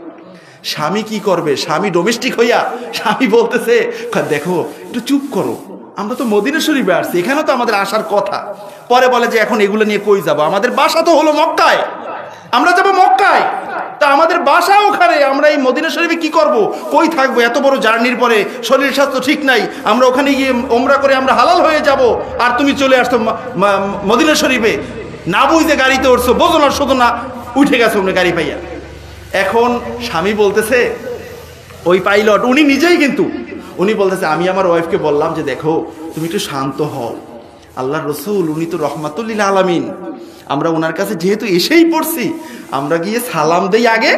S1: স্বামী কি করবে, স্বামী ডোমেস্টিক হইয়া স্বামী বলতেছে দেখো একটু চুপ করো, আমরা তো মদিনা শরীফে আসছি, এখানে তো আমাদের আসার কথা। পরে বলে যে এখন এগুলো নিয়ে কই যাবো, আমাদের বাসা তো হলো মক্কায়, আমরা যাবো মক্কায়, তা আমাদের বাসা ওখানে, আমরা এই মদিনা শরীফে কি করব, কই থাকবো, এত বড় জার্নির পরে শরীর স্বাস্থ্য ঠিক নাই, আমরা ওখানে গিয়ে ওমরা করে আমরা হালাল হয়ে যাব, আর তুমি চলে আসতো মদিনা শরীফে, না বুঝতে গাড়িতে উঠছো, বোঝো না শোধো না, উঠে গেছে উনি গাড়ি পাইয়া। এখন স্বামী বলতেছে, ওই পাইলট উনি নিজেই, কিন্তু উনি বলতেছে আমি আমার ওয়াইফকে বললাম যে দেখো তুমি একটু শান্ত হও, আল্লাহর রসুল উনি তো রহমাতুল লিল আলামিন, আমরা ওনার কাছে যেহেতু এসেই পড়ছি, আমরা গিয়ে সালাম দেই, আগে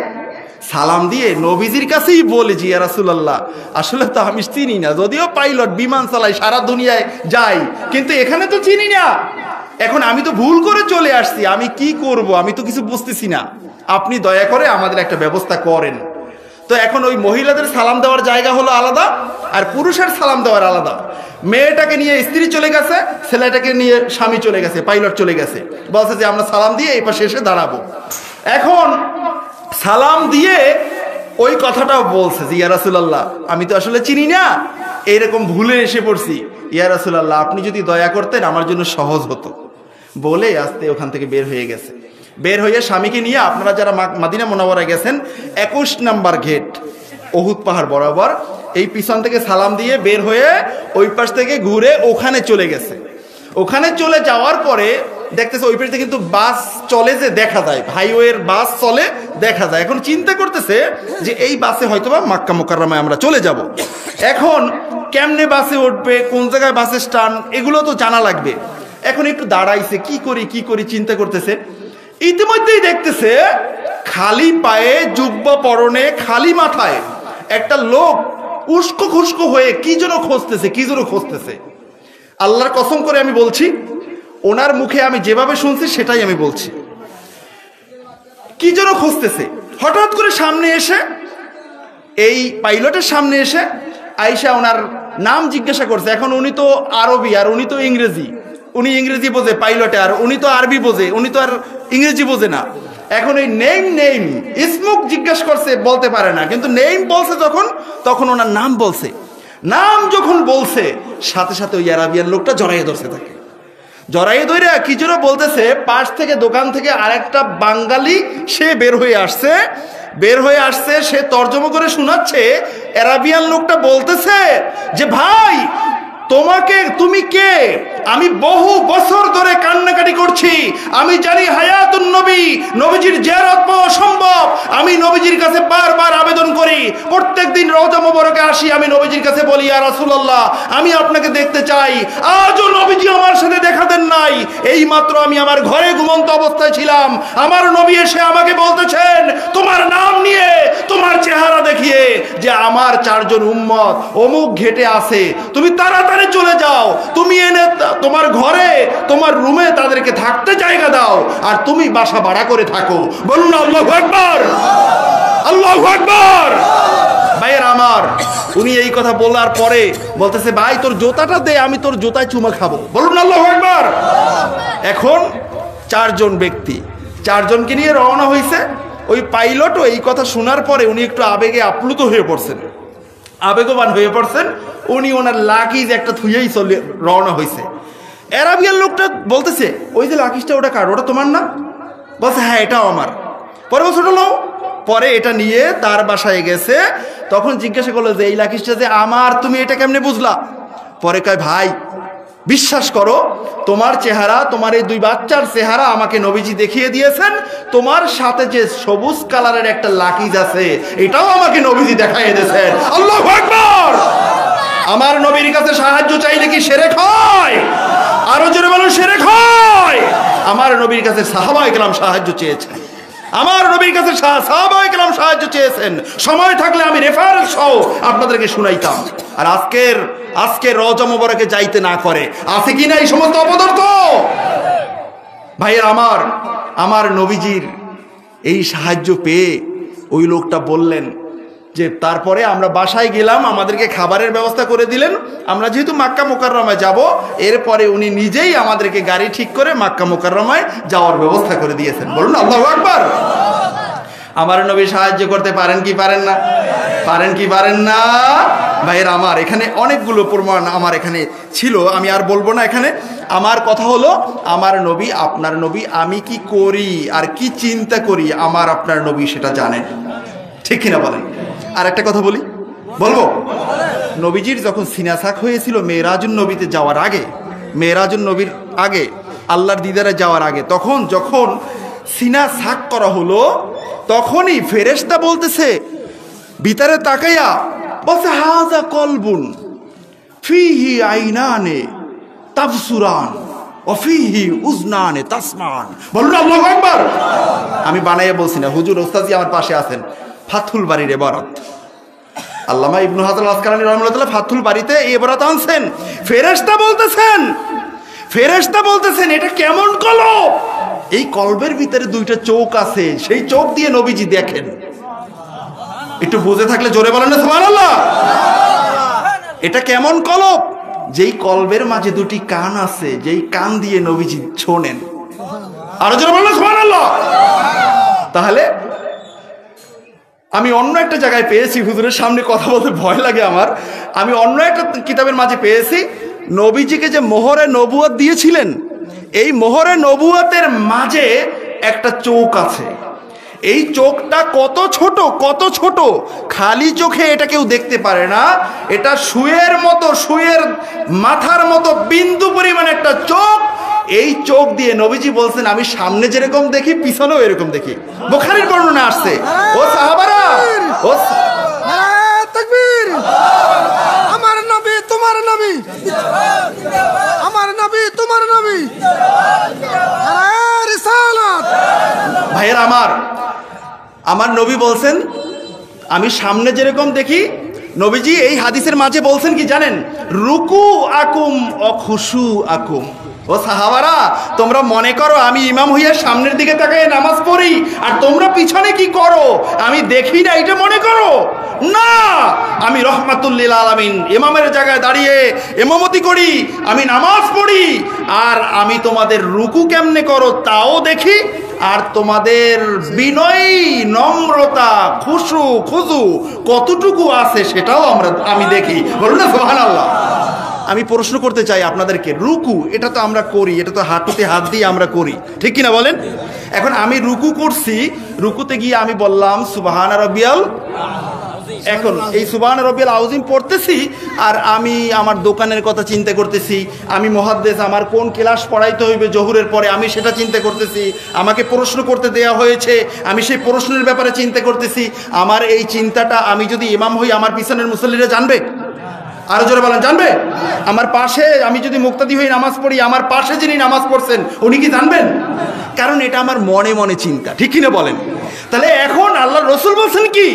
S1: সালাম দিয়ে নবীজির কাছেই বলি যে ইয়া রাসূলুল্লাহ আসলে তো আমি চিনি না, যদিও পাইলট বিমান চালাই সারা দুনিয়ায় যাই, কিন্তু এখানে তো চিনি না, এখন আমি তো ভুল করে চলে আসছি, আমি কি করব, আমি তো কিছু বুঝতেছি না, আপনি দয়া করে আমাদের একটা ব্যবস্থা করেন। তো এখন ওই মহিলাদের সালাম দেওয়ার জায়গা হলো আলাদা, আর পুরুষের সালাম দেওয়ার আলাদা। মেয়েটাকে নিয়ে স্ত্রী চলে গেছে, ছেলেটাকে নিয়ে স্বামী চলে গেছে, পাইলট চলে গেছে, বলছে যে আমরা সালাম দিয়ে এই পাশে এসে দাঁড়াবো। এখন সালাম দিয়ে ওই কথাটাও বলছে যে ইয়া রাসূলুল্লাহ আমি তো আসলে চিনি না, এইরকম ভুলে এসে পড়ছি, ইয়া রাসূলুল্লাহ আপনি যদি দয়া করতেন আমার জন্য সহজ হতো, বলে আস্তে ওখান থেকে বের হয়ে গেছে। বের হয়ে স্বামীকে নিয়ে, আপনারা যারা মদিনা মুনাওয়ারায় গেছেন 21 নম্বর গেট উহুদ পাহাড় বরাবর, এই পিছন থেকে সালাম দিয়ে বের হয়ে ওই পাশ থেকে ঘুরে ওখানে চলে গেছে। ওখানে চলে যাওয়ার পরে দেখতেছে ওই পাশে কিন্তু বাস চলে, যে দেখা যায় হাইওয়ের বাস চলে দেখা যায়। এখন চিন্তা করতেছে যে এই বাসে হয়তোবা মক্কা মুকাররমায় আমরা চলে যাব। এখন কেমনে বাসে উঠবে, কোন জায়গায় বাসের স্ট্যান্ড, এগুলো তো জানা লাগবে। এখন একটু দাঁড়াইছে, কি করি চিন্তা করতেছে। ইতিমধ্যেই দেখতেছে খালি পায়ে জুব্বা পরনে খালি মাথায় একটা লোক উস্কো খুস্কো হয়ে কি যেন খুঁজতেছে। আল্লাহর কসম করে আমি বলছি, ওনার মুখে আমি যেভাবে শুনছি সেটাই আমি বলছি। কি যেন খুঁজতেছে। হঠাৎ করে সামনে এসে, এই পাইলটের সামনে এসে আয়েশা ওনার নাম জিজ্ঞাসা করছে। এখন উনি তো আরবি আর উনি তো ইংরেজি, উনি ইংরেজি বোঝে পাইলটে, আর উনি তো আরবি বোঝে, উনি তো আর ইংরেজি বোঝে না। এখন এই নেম ইসমুক জিজ্ঞাসা করছে, বলতে পারে না, কিন্তু নেম বলছে যখন, তখন ওনার নাম বলছে। নাম যখন বলছে সাথে সাথে ওই আরাবিয়ান লোকটা জড়াইয়ে ধরছে তাকে। জড়াইয়ে ধরে কি যেন বলতেছে, পাশ থেকে দোকান থেকে আরেকটা বাঙালি সে বের হয়ে আসছে, সে তর্জমা করে শোনাচ্ছে। আরাবিয়ান লোকটা বলতেছে যে ভাই তুমি কে? আমি বহু বছর ধরে কান্নাকাটি করছি, আমি জানি হায়াতুন নবী, নবীজির জিয়ারত পাওয়া সম্ভব। আমি নবীজির কাছে বারবার আবেদন করি, প্রত্যেকদিন রওজা মোবারকে আসি, আমি নবীজির কাছে বলি ইয়া রাসূলুল্লাহ আমি আপনাকে দেখতে চাই। আজও নবীজি আমার সাথে দেখা দেন নাই। এই মাত্র আমি আমার ঘরে ঘুমন্ত অবস্থায় ছিলাম, আমার নবী এসে আমাকে বলতেছেন তোমার নাম নিয়ে, তোমার চেহারা দেখিয়ে, যে আমার 4 জন উম্মত অমুক ঘেটে আছে, তুমি তাড়াতাড়ি চলে যাও, তুমি এনে তোমার ঘরে তোমার রুমে তাদেরকে থাকতে জায়গা দাও, আর তুমি বাসা ভাড়া করে থাকো। বলুন আল্লাহু আকবার, আল্লাহু আকবার। ভাইয়ের আমার, উনি এই কথা বলার পরে বলতেছে ভাই তোর জুতাটা দে, আমি তোর জুতায় চুমা খাবো। বলুন আল্লাহু আকবার। এখন 4 জন ব্যক্তি, 4 জনকে নিয়ে রওনা হয়েছে। ওই পাইলটও এই কথা শোনার পরে উনি একটু আবেগে আপ্লুত হয়ে পড়ছেন, আবেগবান হয়ে পড়ছেন। উনি ওনার লাকিজ একটা থুয়েই চলে রওনা হয়েছে। আরাবিয়ান লোকটা বলতেছে ওই যে লাকিজটা, ওটা কার? ওটা তোমার না? বলছে হ্যাঁ এটাও আমার। পরে বলছে ওটা নাও। পরে এটা নিয়ে তার বাসায় গেছে, তখন জিজ্ঞাসা করলো যে এই লাকিজটা যে আমার, তুমি এটা কেমনে বুঝলা? পরে কয় ভাই বিশ্বাস করো, তোমার চেহারা, তোমার এই 2 বাচ্চার চেহারা আমাকে নবীজি দেখিয়ে দিয়েছেন, তোমার সাথে যে সবুজ কালারের একটা লাকিজ আছে এটাও আমাকে নবীজি দেখাইয়ে দিয়েছেন। আল্লাহু আকবার। আমার নবীর কাছে সাহায্য চাইলে কি শিরক হয়? আরো জোরে বলুন শিরক হয়? আমার নবীর কাছে সাহাবায়ে কেরাম সাহায্য চেয়েছেন, আমার নবীর কাছে সাহাবায়ে কেরাম সাহায্য চেয়েছেন। সময় থাকলে আমি রেফারেন্স সহ আপনাদেরকে শুনাইতাম। আর আজকে রওজা মোবারকে যাইতে না করে আছে কি না এই সমস্ত অপদার্থ? ভাইয়ের আমার নবীজির এই সাহায্য পেয়ে ওই লোকটা বললেন যে তারপরে আমরা বাসায় গেলাম, আমাদেরকে খাবারের ব্যবস্থা করে দিলেন। আমরা যেহেতু মক্কা মুকাররমায় যাব, এরপরে উনি নিজেই আমাদেরকে গাড়ি ঠিক করে মক্কা মুকাররমায় যাওয়ার ব্যবস্থা করে দিয়েছেন। বলুন আল্লাহু আকবার। আমার নবী সাহায্য করতে পারেন কি পারেন না? পারেন কি পারেন না? ভাইয়ের আমার, এখানে অনেকগুলো প্রমাণ আমার এখানে ছিল, আমি আর বলবো না এখানে। আমার কথা হলো আমার নবী, আপনার নবী, আমি কি করি আর কি চিন্তা করি আমার আপনার নবী সেটা জানেন, ঠিক কিনা বলেন? আর একটা কথা বলবো, নবীজির যখন সিনাসাক হয়েছিল মেরাজুন নবীতে যাওয়ার আগে, মেরাজুন নবীর আগে, আল্লাহর দিদারে যাওয়ার আগে, তখন যখন সিনাসাক করা হলো, তখনই ফেরেশতা বলতেছে ভিতরে তাকাইয়া, বলছে হাযা কলবুন ফিহি আইনানে তাবসুরান ওয়া ফিহি উজনানে তাসমান। বলুন আল্লাহু আকবার। আমি বানাইয়া বলছি না, হুজুর ওস্তাদজি আমার পাশে আছেন। ফাথুল বাড়ির ইবারত, আল্লামা ইবনু হাজার আসকালানী রাহিমাহুল্লাহ ফাথুল বাড়িতে এই ইবারত আনছেন। ফেরেশতা বলতেছেন এটা কেমন কলব? এই কলবের ভিতরে 2টা চোখ আছে, সেই চোখ দিয়ে নবীজি দেখেন। একটু বুঝে থাকলে জোরে বলেন না সুবহানাল্লাহ। এটা কেমন কলব? যেই কলবের মাঝে 2টি কান আছে, যেই কান দিয়ে নবীজি শোনেন। আরো জোরে বলেন সুবহানাল্লাহ। তাহলে আমি অন্য একটা জায়গায় পেয়েছি, হুজুরের সামনে কথা বলতে ভয় লাগে আমার, আমি অন্য একটা কিতাবের মাঝে পেয়েছি, নবীজিকে যে মোহরে নবুয়ত দিয়েছিলেন, এই মোহরে নবুয়তের মাঝে একটা চোখ আছে। এই চোখটা কত ছোট, খালি চোখে এটা কেউ দেখতে পারে না। এটা সুয়ের মাথার মতো বিন্দু পরিমাণ একটা চোখ। এই চোখ দিয়ে নবীজি বলছেন আমি সামনে যেরকম দেখি পিছনেও এরকম দেখি। বুখারীর বর্ণনা আসছে। ও সাহাবারা, ও
S2: নারায়ে তাকবীর। আমার নবী তোমার নবী, আমার নবী তোমার নবী, নারায়ে রিসালাত।
S1: ভাইয়ের আমার নবী বলছেন আমি সামনে যেরকম দেখি। নবীজি এই হাদিসের মাঝে বলছেন কি জানেন? রুকু আকুম অখুশু আকুম, ও সাহাবারা, তোমরা মনে করো আমি ইমাম হইয়া সামনের দিকে তাকায় নামাজ পড়ি আর তোমরা পিছনে কি করো আমি দেখি না, এটা মনে করো না। আমি রহমাতুল লিল আলামিন ইমামের জায়গায় দাঁড়িয়ে ইমামতি করি, আমি নামাজ পড়ি, আর আমি তোমাদের রুকু কেমনে করো তাও দেখি, আর তোমাদের বিনয়, নম্রতা, খুজু কতটুকু আছে সেটাও আমি দেখি। বলুন না সুবহানাল্লাহ। আমি প্রশ্ন করতে চাই আপনাদেরকে, রুকু এটা তো আমরা করি, এটা তো হাঁটুতে হাত দিয়ে আমরা করি, ঠিক কিনা বলেন? এখন আমি রুকু করছি, রুকুতে গিয়ে আমি বললাম সুবহানা রাব্বিয়াল, এখন এই সুবহানা রাব্বিয়াল আযীম পড়তেছি আর আমি আমার দোকানের কথা চিন্তা করতেছি, আমি মুহাদ্দিস, আমার কোন ক্লাস পড়াইতে হইবে জোহরের পরে আমি সেটা চিন্তা করতেছি, আমাকে প্রশ্ন করতে দেয়া হয়েছে আমি সেই প্রশ্নের ব্যাপারে চিন্তা করতেছি। আমার এই চিন্তাটা আমি যদি ইমাম হই আমার পিছনের মুসল্লিরা জানবে? আরো জোরে বলেন, জানবে? আমার পাশে আমি যদি মুক্তাদি হয়ে নামাজ পড়ি, আমার পাশে যিনি নামাজ পড়ছেন উনি কি জানবেন? কারণ এটা আমার মনে মনে চিন্তা, ঠিক কিনা বলেন? তাহলে এখন আল্লাহর রাসূল বলছেন কি,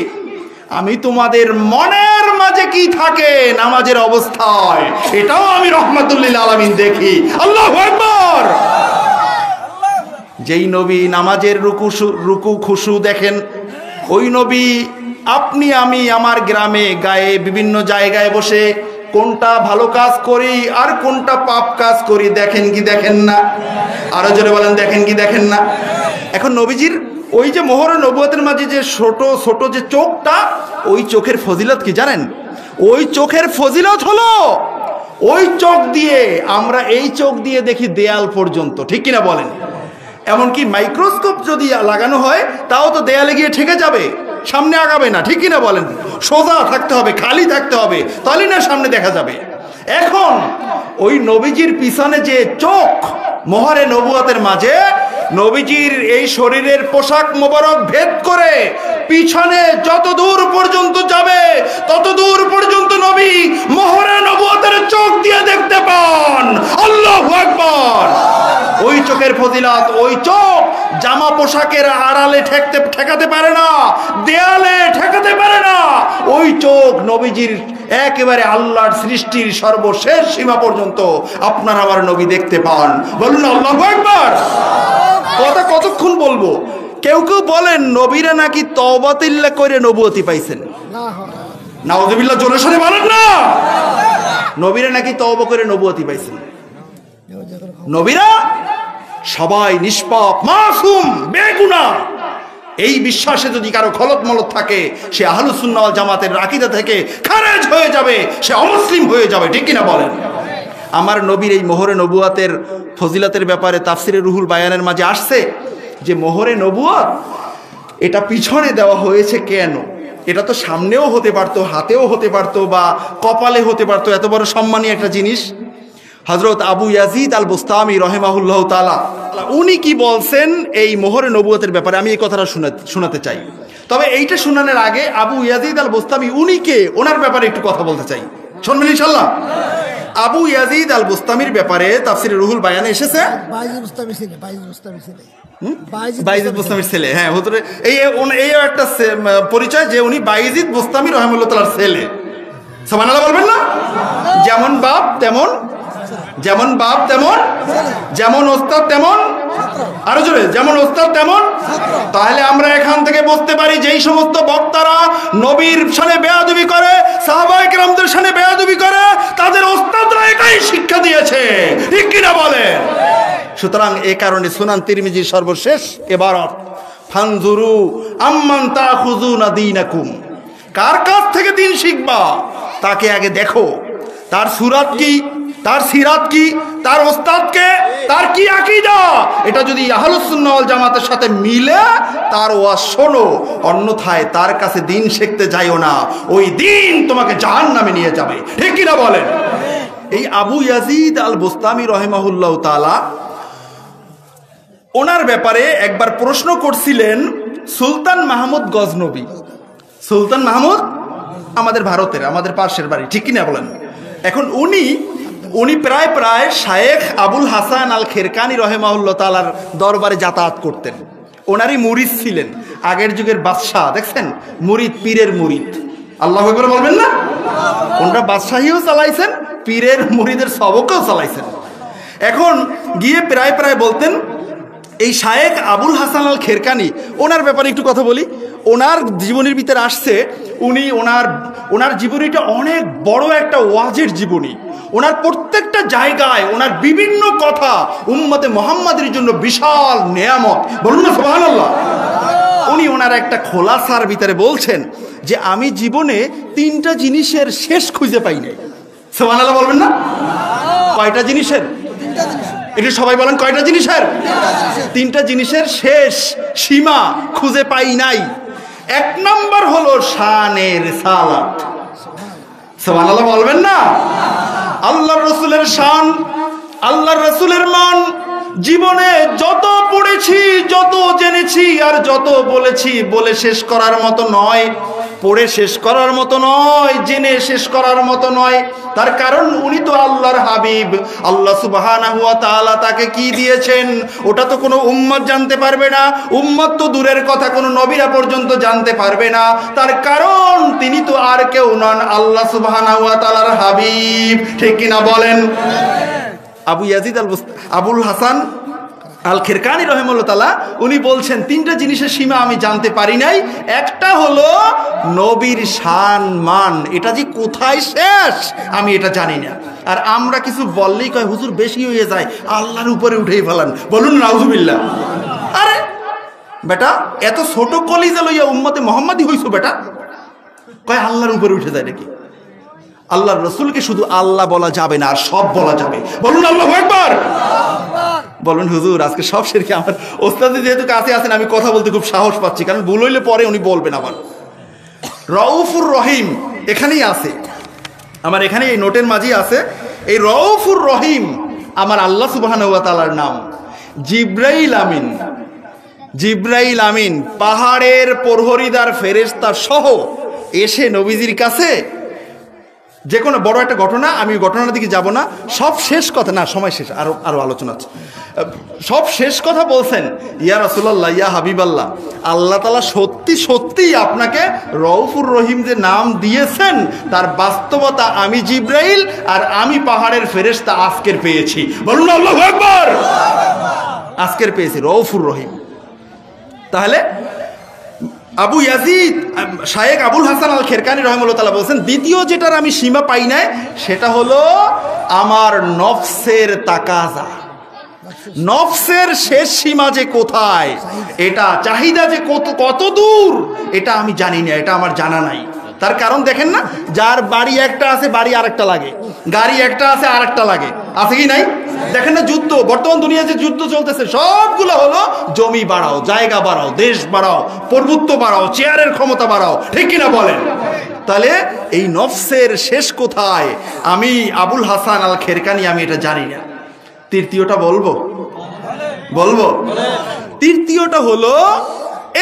S1: আমি তোমাদের মনের মাঝে কি থাকে নামাজের অবস্থায় এটাও আমি রহমাতুল লিল আলামিন দেখি। আল্লাহু আকবার। যেই নবী নামাজের রুকু খুশু দেখেন, ওই নবী আপনি আমি আমার গ্রামে গায়ে বিভিন্ন জায়গায় বসে কোনটা ভালো কাজ করি আর কোনটা পাপ কাজ করি দেখেন কি দেখেন না? আরো জোরে বলেন, দেখেন কি দেখেন না? এখন নবীজির ওই যে মোহর নবুয়তের মাঝে যে ছোট ছোট যে চোখটা, ওই চোখের ফজিলত কি জানেন? ওই চোখের ফজিলত হলো ওই চোখ দিয়ে আমরা এই চোখ দিয়ে দেখি দেয়াল পর্যন্ত, ঠিক কিনা বলেন? এমনকি মাইক্রোস্কোপ যদি লাগানো হয় তাও তো দেয়ালে গিয়ে ঠেকে যাবে, সামনে আগাবে না, ঠিক কিনা বলেন? সোজা থাকতে হবে, খালি থাকতে হবে, তাহলে না সামনে দেখা যাবে। এখন ওই নবীজির পিছনে যে চোখ মোহরে নবুয়তের মাঝে, নবীজির এই শরীরের পোশাক মোবারক ভেদ করে পিছনে যত দূর পর্যন্ত যাবে তত দূর পর্যন্ত নবী মোহরে নবুয়তের চোখ দিয়ে দেখতে পান। আল্লাহু আকবার। ওই চোখের ফজিলত, ওই চোখ জামা পোশাকের আড়ালে ঠেকাতে পারে না, দেয়ালে ঠেকাতে পারে না। ওই চোখ নবীজির একেবারে আল্লাহর সৃষ্টির সর্বশেষ সীমা পর্যন্ত আপনার আমার নবী দেখতে পান। বলুন আল্লাহু আকবার। কথা কতক্ষণ বলবো? কেউ কেউ বলেন নবীরা নাকি তওবাতিল্লাহ করে নবুয়তি পাইছেন। নাউযুবিল্লাহ, জোরে সোরে বলেন না। নবীরা নাকি তওবা করে নবুয়তি পাইছেন। নবীরা সবাই নিষ্পাপ, মাসুম, বেগুনাহ। এই বিশ্বাসে যদি কারো খলত মলত থাকে সে আহলুস সুন্নাহ ওয়াল জামাতের আকীদা থেকে খারেজ হয়ে যাবে, সে অমুসলিম হয়ে যাবে, ঠিক কিনা বলেন? আমার নবীর এই মোহরে নবুয়াতের ফজিলতের ব্যাপারে তাফসিরে রুহুল বায়ানের মাঝে আসছে যে মোহরে নবুয়াত এটা পিছনে দেওয়া হয়েছে কেন? এটা তো সামনেও হতে পারতো, হাতেও হতে পারতো, বা কপালে হতে পারতো, এত বড় সম্মানী একটা জিনিস। হযরত আবু ইয়াজিদ আল বুস্তামি রাহিমাহুল্লাহ তাআলা উনি কি বলছেন এই মোহরে নবুয়তের ব্যাপারে আমি এই কথাটা শোনাতে চাই। তবে এইটা শোনানোর আগে আবু ইয়াজিদ আল বুস্তামি উনি কে, ওনার ব্যাপারে একটু কথা বলতে চাই। শুনবেন ইনশাআল্লাহ? আবু ইয়াজিদ আল বুস্তামির ব্যাপারে তাফসিরে রুহুল বায়ানে এসেছে বাইজিদ বুস্তামির ছেলে। হ্যাঁ, হুজুরে এই একটা পরিচয় যে উনি বাইজিদ বুস্তামি রাহিমাহুল্লাহ তাআলার ছেলে। সুবহানাল্লাহ বলবেন না? যেমন বাপ তেমন, যেমন বাপ তেমন, যেমন ওস্তাদ তেমন, আরো জোরে, যেমন ওস্তাদ তেমন। তাহলে আমরা এখান থেকে বুঝতে পারি যেই সমস্ত বক্তারা নবীর শানে বেয়াদবি করে, সাহাবায়ে কেরামদের শানে বেয়াদবি করে, তাদের ওস্তাদরা এটাই শিক্ষা দিয়েছে, ঠিক কিনা বলেন? সুতরাং এই কারণে সুনান তিরমিজির সর্বশেষ ইবারত, ফানজুরু আম্মান তাখুযুনা দীনাকুম, কার কাছ থেকে দিন শিখবা তাকে আগে দেখো, তার সুরাত কি, তার সিরাত কি, তার ওস্তাদকে, তার কি আকীদা, এটা যদি আহলুস সুন্নাহ ওয়াল জামাতের সাথে মিলে তার ওয়াজ শোনো, অন্যথায় তার কাছে দিন শিখতে যাইও না, ওই দিন তোমাকে জাহান্নামে নিয়ে যাবে, ঠিক কিনা বলেন? এই আবু ইয়াজিদ আল বুস্তামি রাহিমাহুল্লাহ তাআলা ওনার ব্যাপারে একবার প্রশ্ন করছিলেন সুলতান মাহমুদ গজনবী। সুলতান মাহমুদ আমাদের ভারতের, আমাদের পাশের বাড়ি, ঠিক কিনা বলেন? এখন উনি প্রায় শায়েখ আবুল হাসান আল খেরকানি রাহিমাহুল্লাহ তাআলার দরবারে যাতায়াত করতেন। ওনারই মুরিদ ছিলেন, আগের যুগের বাদশাহ, দেখছেন, মুরিদ, পীরের মুরিদ। আল্লাহু আকবার বলবেন না? ওনারা বাদশাহীও চালাইছেন, পীরের মুরিদের সবকও চালাইছেন। এখন গিয়ে প্রায় প্রায় বলতেন এই শায়েখ আবুল হাসান আল খেরকানি, ওনার ব্যাপারে একটু কথা বলি। ওনার জীবনীর ভিতরে আসছে, উনি ওনার জীবনীটা অনেক বড় একটা ওয়াজের জীবনী। ওনার প্রত্যেকটা জায়গায় ওনার বিভিন্ন কথা উম্মতে মুহাম্মাদের জন্য বিশাল নেয়ামত, বলুন না সুবহানাল্লাহ। উনি ওনার একটা খোলাসার ভিতরে বলছেন যে আমি জীবনে 3টা জিনিসের শেষ খুঁজে পাই নাই। সুবহানাল্লাহ বলবেন না? কয়টা জিনিসের? এটা সবাই বলেন, কয়টা জিনিসের? 3টা জিনিসের শেষ সীমা খুঁজে পাই নাই। 1 নম্বর হলো শানে রিসালাত। সুবহানাল্লাহ বলবেন না? আল্লাহর রাসূলের শান, আল্লাহর রাসূলের মান জীবনে যত পড়েছি, যত জেনেছি আর যত বলেছি, বলে শেষ করার মতো নয়, পড়ে শেষ করার মতো নয়, জেনে শেষ করার মতো নয়। তার কারণ উনি তো আল্লাহর হাবিব। আল্লাহ সুবহানাহু ওয়া তাআলা তাকে কি দিয়েছেন ওটা তো কোনো উম্মত জানতে পারবে না। উম্মত তো দূরের কথা, কোনো নবীরা পর্যন্ত জানতে পারবে না। তার কারণ তিনি তো আর কেউ নন, আল্লাহ সুবহানাহু ওয়া তাআলার হাবিব। ঠিক কিনা বলেন? আবু ইয়াজিদ আবুল হাসান আল খেরকানি রাহিমাহুল্লাহ তাআলা উনি বলছেন 3টা জিনিসের সীমা আমি জানতে পারি নাই। একটা হলো নবীর শান মান, এটা যে কোথায় শেষ আমি এটা জানি না। আর আমরা কিছু বললেই কয় হুজুর বেশি হয়ে যায়, আল্লাহর উপরে উঠেই ফেলান, বলুন নাউজুবিল্লাহ। আরে বেটা, এত ছোট কলিজা লইয়া উম্মতে মুহাম্মাদি হইছো বেটা, কয় আল্লাহর উপরে উঠে যায় নাকি? আল্লাহর রাসূলকে শুধু আল্লাহ বলা যাবে না, আর সব বলা যাবে, বলুন আল্লাহু আকবার। বলুন হুজুর আজকে সব শিরকে, আমার ওস্তাদ যেহেতু কাছে আছেন আমি কথা বলতে খুব সাহস পাচ্ছি, কারণ ভুল হইলে পরে উনি বলবেন আবার। রউফুর রহিম এখানেই আছে, আমার এখানে এই নোটের মাঝেই আছে। এই রউফুর রহিম আমার আল্লাহ সুবহানাহু ওয়া তাআলার নাম। জিব্রাইল আমিন, জিব্রাইল আমিন পাহাড়ের প্রহরীদার ফেরেশতা সহ এসে নবীজির কাছে, যে কোনো বড় একটা ঘটনা, আমি ঘটনার দিকে যাব না, সব শেষ কথা না, সময় শেষ, আরো আলোচনা আছে, সব শেষ কথা বলছেন, ইয়া রাসূলুল্লাহ, ইয়া হাবিবাল্লাহ, আল্লাহ তাআলা সত্যি সত্যি আপনাকে রউফুর রহিম যে নাম দিয়েছেন তার বাস্তবতা আমি জিব্রাইল আর আমি পাহাড়ের ফেরেশতা আজকের পেয়েছি, বলুন আল্লাহু আকবার। আজকের পেয়েছি রউফুর রহিম। তাহলে আবু ইয়াজিদ শায়েখ আবুল হাসান আল খেরকানি রাহিমাহুল্লাহ তাআলা বলছেন দ্বিতীয় যেটার আমি সীমা পাই নাই সেটা হলো আমার নফসের তাকাজা। নফসের শেষ সীমা যে কোথায়, এটা চাহিদা যে কত দূর, এটা আমি জানি না, এটা আমার জানা নাই। তার কারণ দেখেন না, যার বাড়ি একটা আছে বাড়ি আরেকটা লাগে, গাড়ি একটা আছে আরেকটা লাগে, আছে কি নাই? দেখেন না যুদ্ধ, বর্তমান দুনিয়া যে যুদ্ধ চলতেছে সবগুলো হলো জমি বাড়াও, জায়গা বাড়াও, দেশ বাড়াও, প্রভুত্ব বাড়াও, চেয়ারের ক্ষমতা বাড়াও, ঠিক কিনা বলেন? তাহলে এই নফসের শেষ কোথায় আমি আবুল হাসান আল খেরকানি আমি এটা জানি না। তৃতীয়টা বলবো? তৃতীয়টা হলো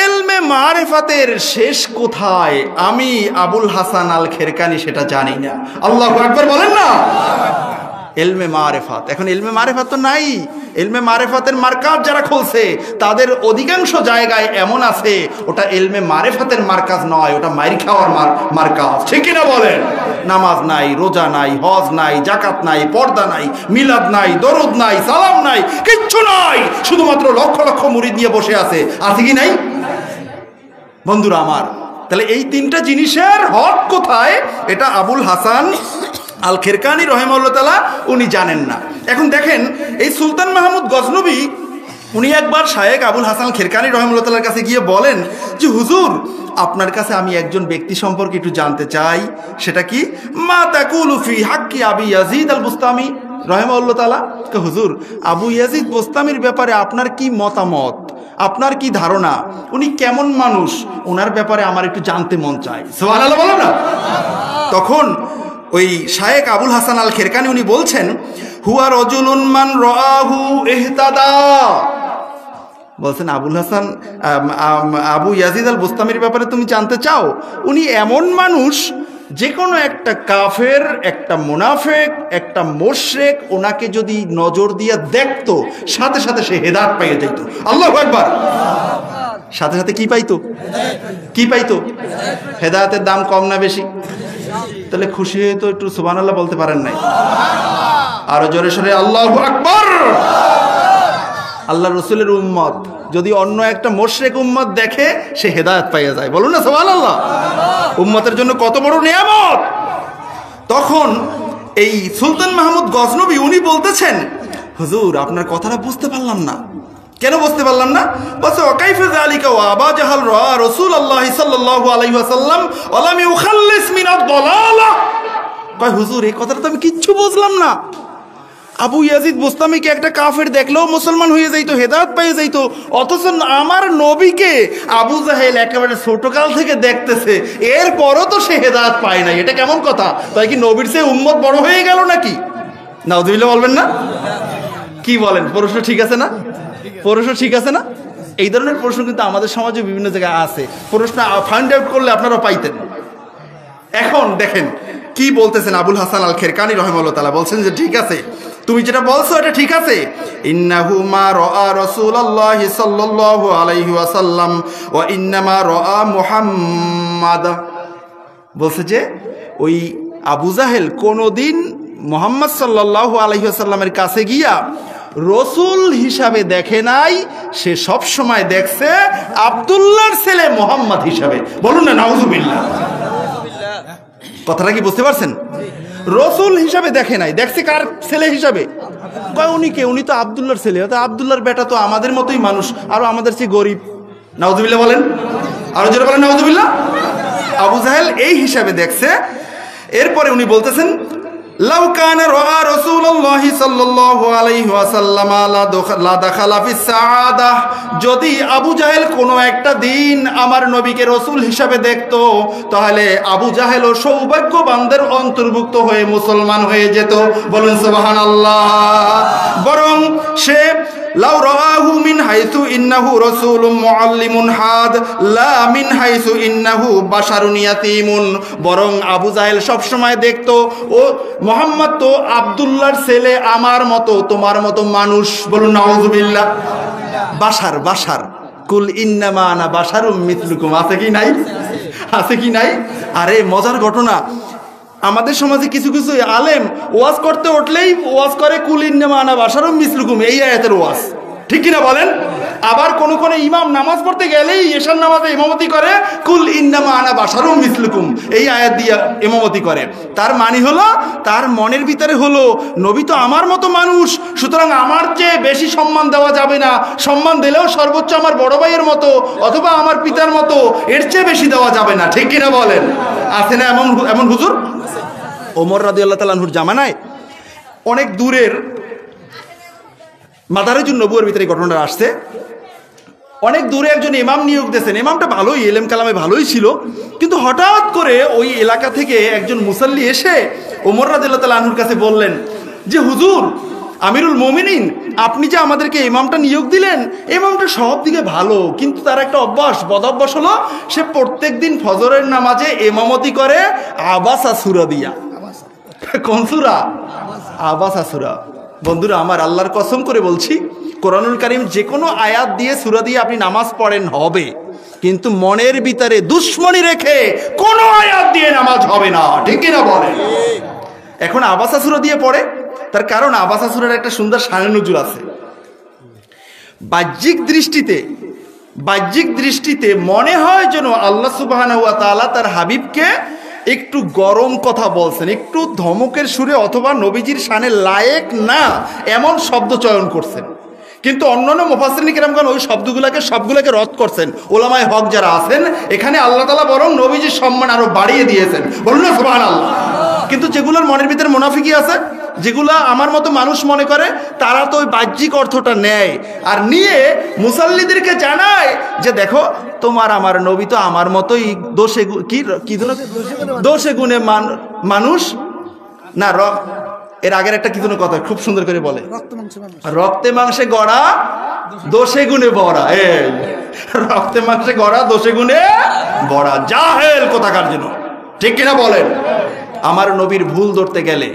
S1: ইলমে মারিফাতের শেষ কোথায় আমি আবুল হাসান আল খেরকানি সেটা জানি না। আল্লাহু আকবার বলেন না। ইলমে মারিফাত, এখন ইলমে মারিফাত তো নাই। ইলমে মারিফাতের মার্কাজ যারা খুলছে তাদের অধিকাংশ জায়গায় এমন আছে ওটা ইলমে মারিফাতের মার্কাজ নয়, ওটা মাইর খাওয়ার মার্কাজ, ঠিক কিনা বলেন? নামাজ নাই, রোজা নাই, হজ নাই, জাকাত নাই, পর্দা নাই, মিলাদ নাই, দরুদ নাই, সালাম নাই, কিচ্ছু নাই, শুধুমাত্র লক্ষ লক্ষ মুরিদ নিয়ে বসে আছে কি নাই বন্ধুরা আমার? তাহলে এই 3টা জিনিসের হক কোথায় এটা আবুল হাসান আল খেরকানি রাহিমাহুল্লাহ তাআলা উনি জানেন না। এখন দেখেন এই সুলতান মাহমুদ গজনবী উনি একবার শায়েখ আবুল হাসান খেরকানি রাহিমাহুল্লাহ তাআলার কাছে গিয়ে বলেন যে হুজুর আপনার কাছে আমি একজন ব্যক্তি সম্পর্কে একটু জানতে চাই, সেটা কি? মা তাকুলু ফি হাক্কি আবি ইয়াজিদ আল বুস্তামি রাহিমাহুল্লাহ তাআলা। হুজুর আবু ইয়াজিদ বুস্তামির ব্যাপারে আপনার কি মতামত, আপনার কি ধারণা, উনি কেমন মানুষ, ওনার ব্যাপারে আমার একটু জানতে মন চায়। সুবহানাল্লাহ বলো না। তখন ওই শায়েখ আবুল হাসান আল খেরকানি উনি বলছেন হুয়া রাজুলুন মান রাআহু ইহতাদা। বলছেন আবুল হাসান আবু ইয়াজিদ আল বুস্তামির ব্যাপারে তুমি জানতে চাও, উনি এমন মানুষ যে কোনো একটা কাফের, একটা মুনাফিক, একটা মুশরিক ওনাকে যদি নজর দিয়ে দেখতো সাথে সাথে সে হেদায়েত পেয়ে যেত। আল্লাহু আকবার। সাথে সাথে কি পাইতো? কি পাইতো? হেদায়েতের দাম কম না বেশি? তাহলে খুশি হয়ে তো একটু সুবহানাল্লাহ বলতে পারেন নাই? আরো জোরে সরে আল্লাহু আকবার। আল্লাহ রসুলের উম্মত যদি অন্য একটা মুশরিক উম্মত দেখে সে হেদায়েত পাইয়া যায়, বলুন না সুবহানাল্লাহ। উম্মতের জন্য কত বড় নিয়ামত। তখন এই সুলতান মাহমুদ গজনবী উনি বলতেছেন, হুজুর আপনার কথাটা বুঝতে পারলাম না। কেন বুঝতে পারলাম না? বলছে ওয়াকাইফা যালিকা ওয়া আবা জাহাল রা রাসূলুল্লাহ সাল্লাল্লাহু আলাইহি ওয়াসাল্লাম ওয়া লাম ইউখাল্লিস মিনাদ দালালা। কয় হুজুর এই কথাটা তো আমি কিচ্ছু বুঝলাম না। আবু ইয়াজিদ বুস্তামিকে একটা কাফের দেখলেও মুসলমান হয়ে যাইতো, হেদায়েত পেয়ে যাইতো, অথচ আমার নবীকে আবু জাহেল একেবারে ছোটকাল থেকে দেখতেছে, এরপরও তো সে হেদায়েত পায় নাই। এটা কেমন কথা? তাই কি নবীর চেয়ে উম্মত বড় হয়ে গেল নাকি? নাউযুবিল্লাহ বলবেন না? কি বলেন? প্রশ্ন ঠিক আছে না? প্রশ্ন ঠিক আছে না? এই ধরনের প্রশ্ন কিন্তু আমাদের সমাজে বিভিন্ন জায়গায় আছে। প্রশ্ন ফাইন্ড আউট করলে আপনারা পাইতেন। এখন দেখেন কি বলতেছেন আবুল হাসান আল খেরকানি রাহিমাহুল্লাহ তাআলা, বলছেন যে ঠিক আছে, তুমি যেটা বলছো এটা ঠিক আছে। ইন্নাহু মা রাআ রাসূলুল্লাহ সাল্লাল্লাহু আলাইহি ওয়াসাল্লাম ওয়া ইন্নামা রাআ মুহাম্মাদ। বলছে যে ওই আবু জাহেল কোনোদিন মুহাম্মদ সাল্লাল্লাহু আলাইহি ওয়াসাল্লামের কাছে গিয়া রসুল হিসাবে দেখে নাই, সে সব সময় দেখছে আব্দুল্লাহর ছেলে মুহাম্মদ হিসাবে। বলুন না নাউযুবিল্লাহ। কথাটা কি বুঝতে পারছেন? রসুল হিসাবে দেখে নাই, দেখছে কার ছেলে হিসাবে? কয় উনি কে? উনি তো আব্দুল্লাহর ছেলে। আব্দুল্লাহর বেটা তো আমাদের মতোই মানুষ, আরো আমাদের চেয়ে গরিব। নাউযুবিল্লাহ বলেন, আরো জোরে বলেন নাউযুবিল্লাহ। আবু জাহেল এই হিসাবে দেখছে। এরপরে উনি বলতেছেন লাউ কানা রাআ রাসূলুল্লাহ সাল্লাল্লাহু আলাইহি ওয়াসাল্লাম লা দাখালা ফিস সাআদাহ, যদি আবু জাহেল কোনো একটা দিন আমার নবীকে রাসূল হিসাবে দেখতো, তাহলে আবু জাহেলও সৌভাগ্যবানদের অন্তর্ভুক্ত হয়ে মুসলমান হয়ে যেত। বলুন সুবহানাল্লাহ। বরং সে লাউ রাআহু মিন হাইসু ইন্নাহু রাসূলুম মুআল্লিমুন হাদ লা মিন হাইসু ইন্নাহু বাশারুন ইয়াতীমুন, বরং আবু জাহেল সব সময় দেখতো ও মুহাম্মদ তো আব্দুল্লাহর ছেলে, আমার মতো তোমার মতো মানুষ। বলুন নাউযুবিল্লাহ। বাশার বাশার কুল ইন্নামা আনা বাশারুম মিসলুকুম, আছে কি নাই? আছে কি নাই? আরে মজার ঘটনা, আমাদের সমাজে কিছু কিছু আলেম ওয়াজ করতে উঠলেই ওয়াজ করে কুল ইন্নামা আনা বাশারুম মিসলুকুম, এই আয়াতের ওয়াজ, ঠিক কিনা বলেন? আবার কোন কোন ইমাম নামাজ পড়তে গেলেই এশার নামাজে ইমামতি করে কুল ইন্নামা আনা বাশারুম মিসলুকুম, এই আয়াত দিয়ে ইমামতি করে। তার মানে হলো তার মনের ভিতরে হলো নবী তো আমার মতো মানুষ, সুতরাং আমার চেয়ে বেশি সম্মান দেওয়া যাবে না, সম্মান দিলেও সর্বোচ্চ আমার বড় ভাইয়ের মতো অথবা আমার পিতার মতো, এর চেয়ে বেশি দেওয়া যাবে না, ঠিক কিনা বলেন? আছে না এমন এমন হুজুর? ওমর রাদিয়াল্লাহু তাআলা আনহুর জামানায় অনেক দূরের মাদারিজুন নবুয়্যির ভিতরে ঘটনাটা আসছে। অনেক দূরে একজন ইমাম নিয়োগ দিয়েছেন, ইমামটা ভালোই এলেম কালামে ভালোই ছিল, কিন্তু হঠাৎ করে ওই এলাকা থেকে একজন মুসাল্লি এসে ওমর রাদিয়াল্লাহু তাআলা আনহুর কাছে বললেন যে হুজুর আমিরুল মুমিনিন, আপনি যে আমাদেরকে ইমামটা নিয়োগ দিলেন, ইমামটা সব দিকে ভালো, কিন্তু তার একটা অভ্যাস, বদ অভ্যাস হলো সে প্রত্যেক দিন ফজরের নামাজে ইমামতি করে আবাসা সূরা দিয়া। কোন সূরা? আবাসা সূরা। বন্ধুরা আমার, আল্লাহর কসম করে বলছি, কোরআনুল কারীম যে কোনো আয়াত দিয়ে সূরা দিয়ে আপনি নামাজ পড়েন হবে, কিন্তু মনের ভিতরে দুশ্মনী রেখে কোনো আয়াত দিয়ে নামাজ হবে না, ঠিক কিনা বলেন? এখন আবাসা সূরা দিয়ে পড়ে, তার কারণ আবাসা সূরার একটা সুন্দর শানে নুজুল আছে। বাহ্যিক দৃষ্টিতে মনে হয় যেন আল্লাহ সুবহানাহু ওয়া তাআলা তার হাবিবকে একটু গরম কথা বলছেন, একটু ধমকের সুরে, অথবা নবীজির শানে লায়েক না এমন শব্দ চয়ন করছেন। কিন্তু অন্যান্য মুফাসসিরিন কিরামগণ ওই সবগুলোকে রদ করছেন। উলামায়ে হক যারা আছেন, এখানে আল্লাহ তাআলা বরং নবীজির সম্মান আরো বাড়িয়ে দিয়েছেন। বলুন না সুবহানাল্লাহ। কিন্তু যেগুলোর মনের ভিতরে মুনাফিকি আছে, যেগুলা আমার মতো মানুষ মনে করে, তারা তো ওই বাহ্যিক অর্থটা নেয় আর নিয়ে মুসাল্লিদেরকে জানায় যে দেখো তোমার আমার নবী তো আমার মতোই দোষে গুণে মানুষ না। এর আগের একটা কি কোনো কথা খুব সুন্দর করে বলে, রক্তে মাংসে গড়া দোষে গুণে বড়া। এই রক্তে মাংসে গড়া দোষে গুণে বড়া, জাহেল কোথাকার জন্য, ঠিক কিনা বলেন? আমার নবীর ভুল ধরতে গেলে,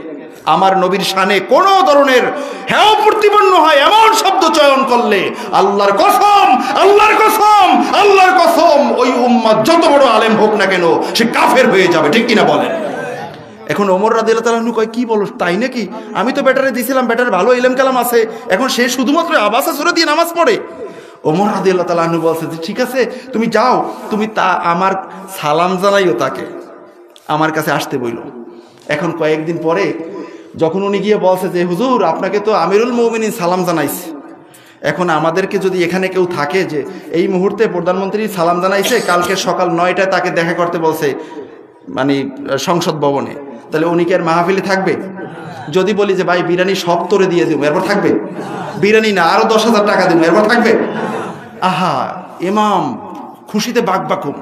S1: আমার নবীর শানে কোনো ধরনের হেয় প্রতিপন্ন হয় এমন শব্দ চয়ন করলে, আল্লাহর কসম, আল্লাহর কসম, আল্লাহর কসম, ওই উম্মত যত বড় আলেম হোক না কেন সে কাফের হয়ে যাবে, ঠিক কিনা বলেন? এখন ওমর রাদিয়াল্লাহু তাআলা আনহু কয়, কি বলো তাই নাকি? আমি তো ব্যাটারে দিয়েছিলাম, ব্যাটারে ভালো ইলম কালাম আছে, এখন সে শুধুমাত্র আবাসা সূরা দিয়ে নামাজ পড়ে। ওমর রাদিয়াল্লাহু তাআলা আনহু বলছে যে ঠিক আছে, তুমি যাও, তুমি তা আমার সালাম জানাইও, তাকে আমার কাছে আসতে বইলো। এখন কয়েকদিন পরে যখন উনি গিয়ে বলছে যে হুজুর, আপনাকে তো আমিরুল মুমিনিন সালাম জানাইছে, এখন আমাদেরকে যদি এখানে কেউ থাকে যে এই মুহূর্তে প্রধানমন্ত্রী সালাম জানাইছে, কালকে সকাল 9টায় তাকে দেখা করতে বলছে, মানে সংসদ ভবনে, তাহলে উনি কি আর মাহফিলে থাকবে? যদি বলি যে ভাই বিরিয়ানি সব তোরে দিয়ে দিব, এরপর থাকবে? বিরিয়ানি না, আরো 10,000 টাকা দিব, এরপর থাকবে? আহা, ইমাম খুশিতে বাকবাকুম,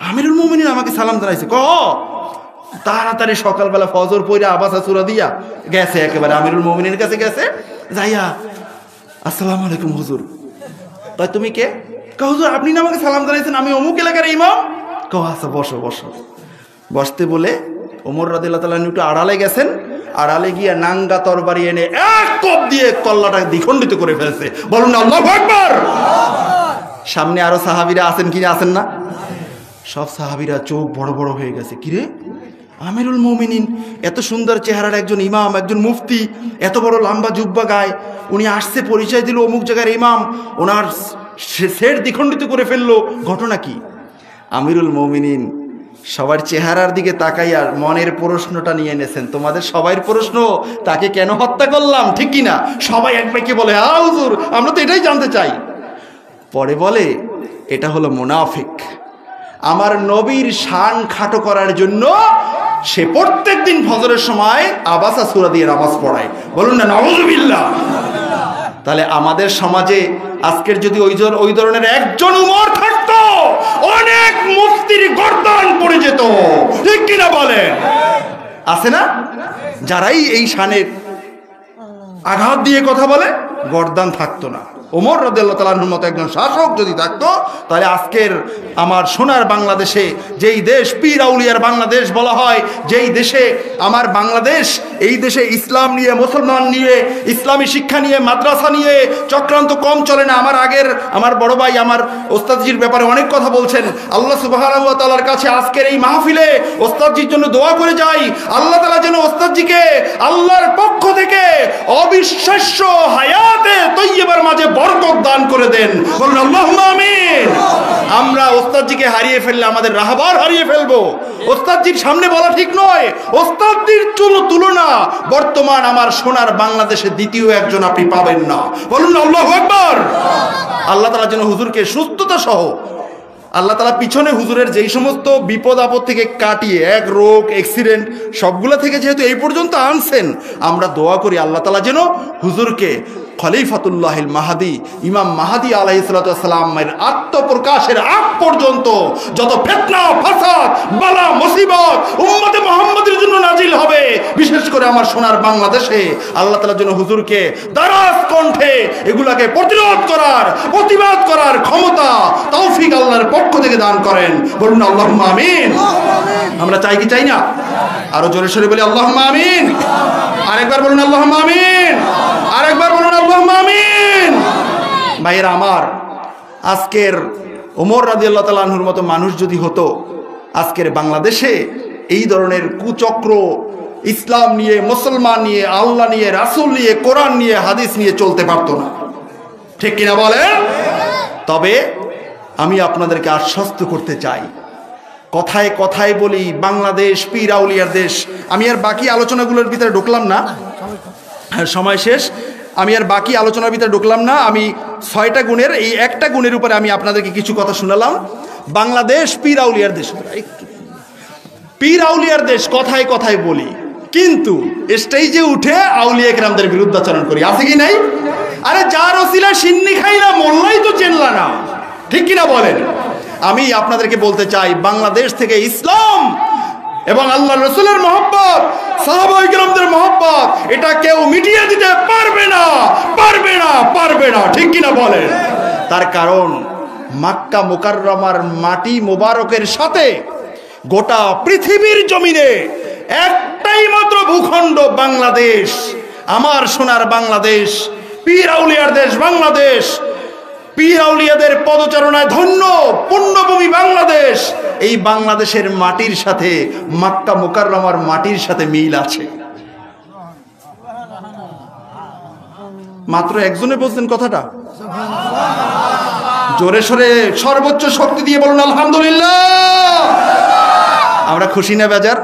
S1: আমিরুল মুমিনিন আমাকে সালাম জানাইছে, তাড়াতাড়ি সকালবেলা ফজর পড়ে আবাসা সূরা দিয়া গেছে, একেবারে আমিরুল মুমিনের কাছে গেছে, যাইয়া আসসালামু আলাইকুম হুজুর। তাই তুমি কে? হুজুর আপনি না আমাকে সালাম জানাইছেন, আমি অমুক এলাকার ইমাম। আচ্ছা বসো বসো। বসতে বলে ওমর রাদিয়াল্লাহু তাআলা একটু আড়ালে গেছেন, আড়ালে গিয়ে নাঙ্গা তরবারি এনে এক কোপ দিয়ে কল্লাটা দ্বিখণ্ডিত করে ফেলছে। বলুন না আল্লাহু আকবার। সামনে আরো সাহাবীরা আছেন কি আছেন না? সব সাহাবীরা চোখ বড় বড় হয়ে গেছে, কিরে আমিরুল মুমিনিন, এত সুন্দর চেহারার একজন ইমাম, একজন মুফতি, এত বড় লম্বা জুব্বা গায়ে, উনি আসছে পরিচয় দিল অমুক জায়গার ইমাম, ওনার সেট দ্বিখণ্ডিত করে ফেললো, ঘটনা কি? আমিরুল মুমিনিন সবার চেহারার দিকে তাকাইয়া মনের প্রশ্নটা নিয়ে এনেছেন। তোমাদের সবার প্রশ্ন, তাকে কেন হত্যা করলাম, ঠিক কিনা? সবাই এক ভাইকে বলে, হ্যাঁ হুজুর আমরা তো এটাই জানতে চাই। পরে বলে এটা হলো মুনাফিক, আমার নবীর শান খাটো করার জন্য সে প্রত্যেক দিন ফজরের সময় আবাসা সূরা দিয়ে নামাজ পড়ায়। বলুন না নাউযুবিল্লাহ। তাহলে আমাদের সমাজে আজকের যদি ওই ধরনের একজন উমর থাকতো, অনেক মুফতির গর্দান পড়ে যেত, ঠিক কিনা বলেন? আছে না যারাই এই শানের আঘাত দিয়ে কথা বলে, গর্দান থাকতো না। ওমর রাদিয়াল্লাহু তাআলা আনহুর মতো একজন শাসক যদি থাকতো, তাহলে আজকের আমার সোনার বাংলাদেশে, যেই দেশ পীর আউলিয়ার বাংলাদেশ বলা হয়, যেই দেশে আমার বাংলাদেশ, এই দেশে ইসলাম নিয়ে, মুসলমান নিয়ে, ইসলামী শিক্ষা নিয়ে, মাদ্রাসা নিয়ে চক্রান্ত কম চলে না। আমার বড় ভাই আমার ওস্তাদজির ব্যাপারে অনেক কথা বলছেন। আল্লাহ সুবহানাহু ওয়া তাআলার কাছে আজকের এই মাহফিলে ওস্তাদজির জন্য দোয়া করে যাই, আল্লাহ তাআলা যেন ওস্তাদজিকে আল্লাহর পক্ষ থেকে অবিশ্বাস্য হায়াতে তৈয়বার মাঝে বরকত দান করে দেন। বলুন আল্লাহুম্মা আমিন। আমরা ওস্তাদজিকে হারিয়ে ফেললে আমাদের রাহবার হারিয়ে ফেলবো। ওস্তাদজির সামনে বলা ঠিক নয়, ওস্তাদজির তুলনা বর্তমান আমার সোনার বাংলাদেশে দ্বিতীয় একজন আপনি পাবেন না। বলুন আল্লাহু আকবার। আল্লাহ তাআলা যেন হুজুরকে সুস্থতা সহ, আল্লাহ তাআলা পিছনে হুজুরের যেই সমস্ত বিপদ আপদ থেকে কাটিয়ে, এক রোগ অ্যাক্সিডেন্ট সবগুলো থেকে যেহেতু এই পর্যন্ত আনছেন, আমরা দোয়া করি আল্লাহ তাআলা যেন হুজুরকে খলিফাতুল্লাহিল মাহাদি, ইমাম মাহাদি আলাইহিস সালাতু ওয়াস সালামের আত্মপ্রকাশের আগ পর্যন্ত যত ফিতনা ফাসাদ বালা মুসিবত উম্মতে মুহাম্মাদের জন্য নাজিল হবে, বিশেষ করে আমার সোনার বাংলাদেশে, আল্লাহ তাআলা যেন হুজুরকে দারাজ কণ্ঠে এগুলাকে প্রতিরোধ করার, প্রতিবাদ করার ক্ষমতা, তৌফিক আল্লাহর পক্ষ থেকে দান করেন। বলুন আল্লাহুম্মা আমিন। আমরা চাই কি চাই না? আরো জোরে সোরে বলি আল্লাহুম্মা আমিন। আরেকবার বলুন আল্লাহুম্মা আমিন। আরেকবার বলুন আল্লাহুম্মা আমিন। ভাইয়েরা আমার, আজকের ওমর রাদিয়াল্লাহু তাআলা আনহুর মতো মানুষ যদি হতো, আজকের বাংলাদেশে এই ধরনের কুচক্র ইসলাম নিয়ে, মুসলমান নিয়ে, আল্লাহ নিয়ে, রাসূল নিয়ে, কোরআন নিয়ে, হাদিস নিয়ে চলতে পারতো না, ঠিক কিনা বলেন? তবে আমি আপনাদেরকে আশ্বস্ত করতে চাই, কথায় কথায় বলি বাংলাদেশ পীর আউলিয়ার দেশ। আমি আর বাকি আলোচনাগুলোর ভিতরে ঢুকলাম না, সময় শেষ। আমি আর বাকি আলোচনার ভিতরে ঢুকলাম না। আমি 6টা গুণের এই একটা গুণের উপরে আমি আপনাদেরকে কিছু কথা শোনালাম। বাংলাদেশ পীর আউলিয়ার দেশ, পীর আউলিয়ার দেশ কথায় কথায় বলি, কিন্তু স্টেজে উঠে আউলিয়া কেরামদের বিরুদ্ধাচরণ করি, আছে কি নাই? আরে যার ওসিলা সিন্নি খাইলা মোল্লাই তো চেনলা না, ঠিক কিনা বলেন? আমি আপনাদেরকে বলতে চাই, বাংলাদেশ থেকে ইসলাম এবং আল্লাহ রসুলের মহব্বত, সাহাবায়ে কেরামদের মহব্বত, এটা কেউ মিটিয়ে দিতে পারবে না, পারবে না, পারবে না, ঠিক কিনা বলেন? তার কারণ মক্কা মুকাররমার মাটি মোবারকের সাথে গোটা পৃথিবীর জমিনে একটাই মাত্র ভূখণ্ড বাংলাদেশ, আমার সোনার বাংলাদেশ, পীর আউলিয়ার দেশ বাংলাদেশ। পীর আউলিয়াদের পদচারণায় ধন্য পুণ্যভূমি বাংলাদেশ। এই বাংলাদেশের মাটির সাথে মক্কা মুকাররমার মাটির সাথে মিল আছে। মাত্র একজনে বলছেন কথাটা, জোরে সোরে সর্বোচ্চ শক্তি দিয়ে বলুন আলহামদুলিল্লাহ। আমরা খুশি না বেজার?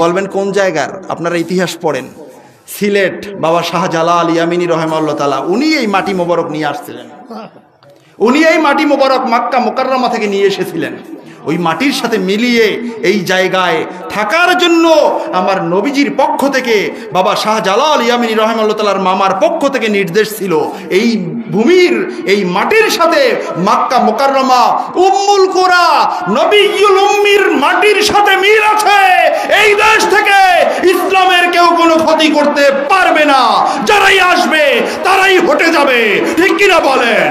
S1: বলবেন কোন জায়গার? আপনারা ইতিহাস পড়েন, সিলেট বাবা শাহজালাল ইয়ামিনী রহমাল্লাহ তাআলা উনি এই মাটি মোবারক নিয়ে আসছিলেন। উনি এই মাটি মোবারক মক্কা মুকাররমা থেকে নিয়ে এসেছিলেন। ওই মাটির সাথে মিলিয়ে এই জায়গায় থাকার জন্য আমার নবীজির পক্ষ থেকে বাবা শাহজালাল ইয়ামিনী রহমাল্লাহ তাআলার মামার পক্ষ থেকে নির্দেশ ছিল, এই ভূমির এই মাটির সাথে মক্কা মুকাররমা উম্মুল কুরা নবিয়ুল উম্মির মাটির সাথে মিল আছে। এই দেশ থেকে ইসলামের কেউ কোনো ক্ষতি করতে পারবে না, যারাই আসবে তারাই হটে যাবে, ঠিক কিনা বলেন?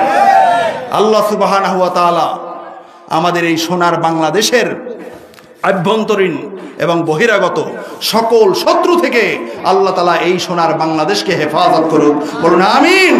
S1: আল্লাহ সুবহানাহু ওয়া তাআলা আমাদের এই সোনার বাংলাদেশের আভ্যন্তরীণ এবং বহিরাগত সকল শত্রু থেকে আল্লাহ তাআলা এই সোনার বাংলাদেশকে হেফাজত করুক, বলুন আমিন।